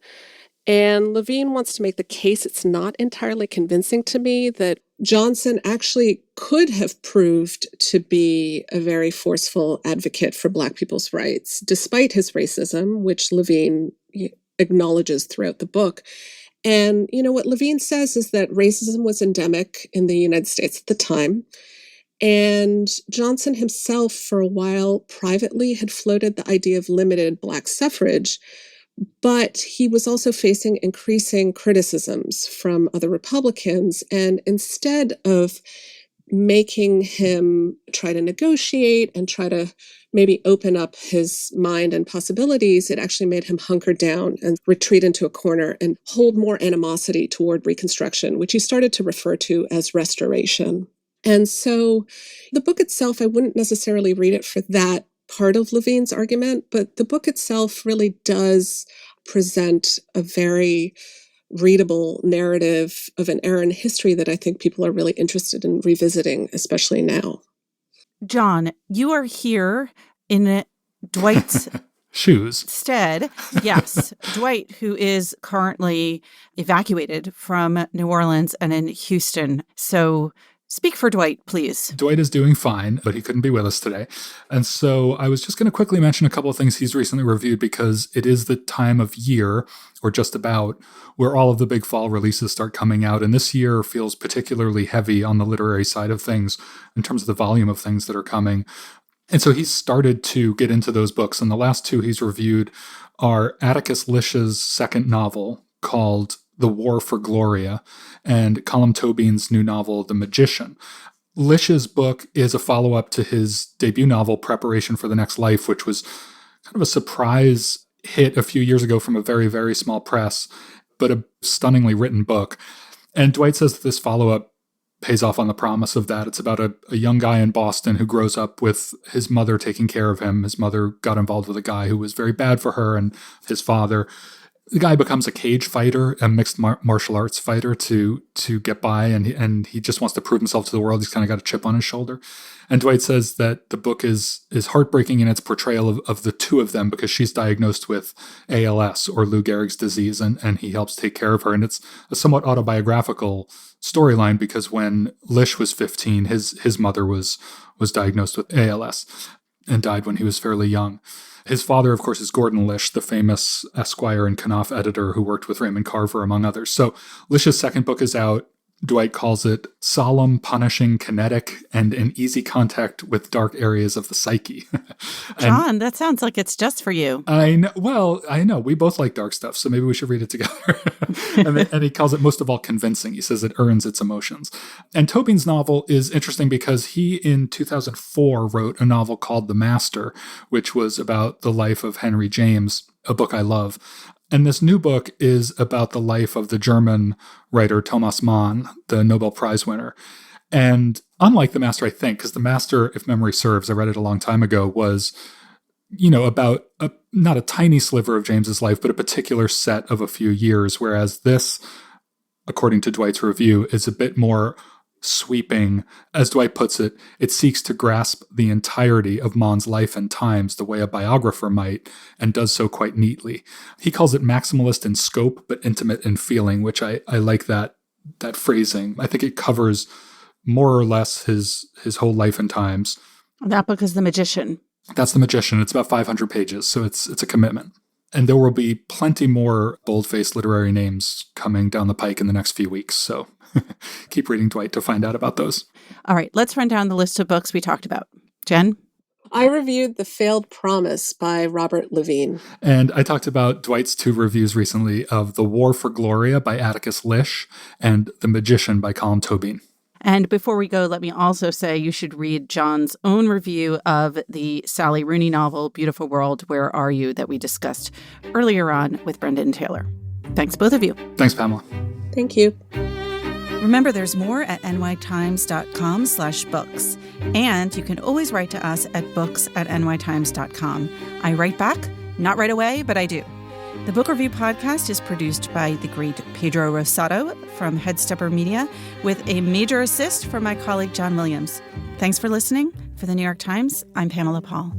And Levine wants to make the case, it's not entirely convincing to me, that Johnson actually could have proved to be a very forceful advocate for Black people's rights, despite his racism, which Levine acknowledges throughout the book. And, what Levine says is that racism was endemic in the United States at the time. And Johnson himself, for a while, privately had floated the idea of limited Black suffrage, but he was also facing increasing criticisms from other Republicans. And instead of making him try to negotiate and try to maybe open up his mind and possibilities, it actually made him hunker down and retreat into a corner and hold more animosity toward Reconstruction, which he started to refer to as restoration. And so the book itself, I wouldn't necessarily read it for that part of Levine's argument, but the book itself really does present a very readable narrative of an era in history that I think people are really interested in revisiting, especially now. John, you are here in Dwight's shoes stead. Yes, Dwight, who is currently evacuated from New Orleans and in Houston. So speak for Dwight, please. Dwight is doing fine, but he couldn't be with us today. And so I was just going to quickly mention a couple of things he's recently reviewed, because it is the time of year, or just about, where all of the big fall releases start coming out. And this year feels particularly heavy on the literary side of things in terms of the volume of things that are coming. And so he's started to get into those books. And the last two he's reviewed are Atticus Lish's second novel called The War for Gloria, and Colm Tóibín's new novel, The Magician. Lish's book is a follow-up to his debut novel, Preparation for the Next Life, which was kind of a surprise hit a few years ago from a very, very small press, but a stunningly written book. And Dwight says that this follow-up pays off on the promise of that. It's about a young guy in Boston who grows up with his mother taking care of him. His mother got involved with a guy who was very bad for her, and his father. The guy becomes a cage fighter, a mixed martial arts fighter to get by, and he just wants to prove himself to the world. He's kind of got a chip on his shoulder. And Dwight says that the book is heartbreaking in its portrayal of the two of them, because she's diagnosed with ALS, or Lou Gehrig's disease, and he helps take care of her. And it's a somewhat autobiographical storyline, because when Lish was 15, his mother was diagnosed with ALS and died when he was fairly young. His father, of course, is Gordon Lish, the famous Esquire and Knopf editor who worked with Raymond Carver, among others. So Lish's second book is out. Dwight calls it solemn, punishing, kinetic, and in easy contact with dark areas of the psyche. John, that sounds like it's just for you. I know. Well, I know. We both like dark stuff, so maybe we should read it together. and he calls it, most of all, convincing. He says it earns its emotions. And Tóibín's novel is interesting because he, in 2004, wrote a novel called The Master, which was about the life of Henry James, a book I love. And this new book is about the life of the German writer Thomas Mann, the Nobel Prize winner. And unlike The Master, I think, because The Master, if memory serves, I read it a long time ago, was, about not a tiny sliver of James's life, but a particular set of a few years. Whereas this, according to Dwight's review, is a bit more sweeping. As Dwight puts it, it seeks to grasp the entirety of Maugham's life and times the way a biographer might, and does so quite neatly. He calls it maximalist in scope, but intimate in feeling, which I like that phrasing. I think it covers more or less his whole life and times. That book is The Magician. That's The Magician. It's about 500 pages, so it's a commitment. And there will be plenty more bold-faced literary names coming down the pike in the next few weeks, so keep reading Dwight to find out about those. All right, let's run down the list of books we talked about. Jen? I reviewed The Failed Promise by Robert Levine. And I talked about Dwight's 2 reviews recently of The War for Gloria by Atticus Lish and The Magician by Colm Tobin. And before we go, let me also say you should read John's own review of the Sally Rooney novel, Beautiful World, Where Are You?, that we discussed earlier on with Brendan Taylor. Thanks, both of you. Thanks, Pamela. Thank you. Remember, there's more at nytimes.com/books. And you can always write to us at books@nytimes.com. I write back, not right away, but I do. The Book Review Podcast is produced by the great Pedro Rosato from Headstepper Media, with a major assist from my colleague John Williams. Thanks for listening. For the New York Times, I'm Pamela Paul.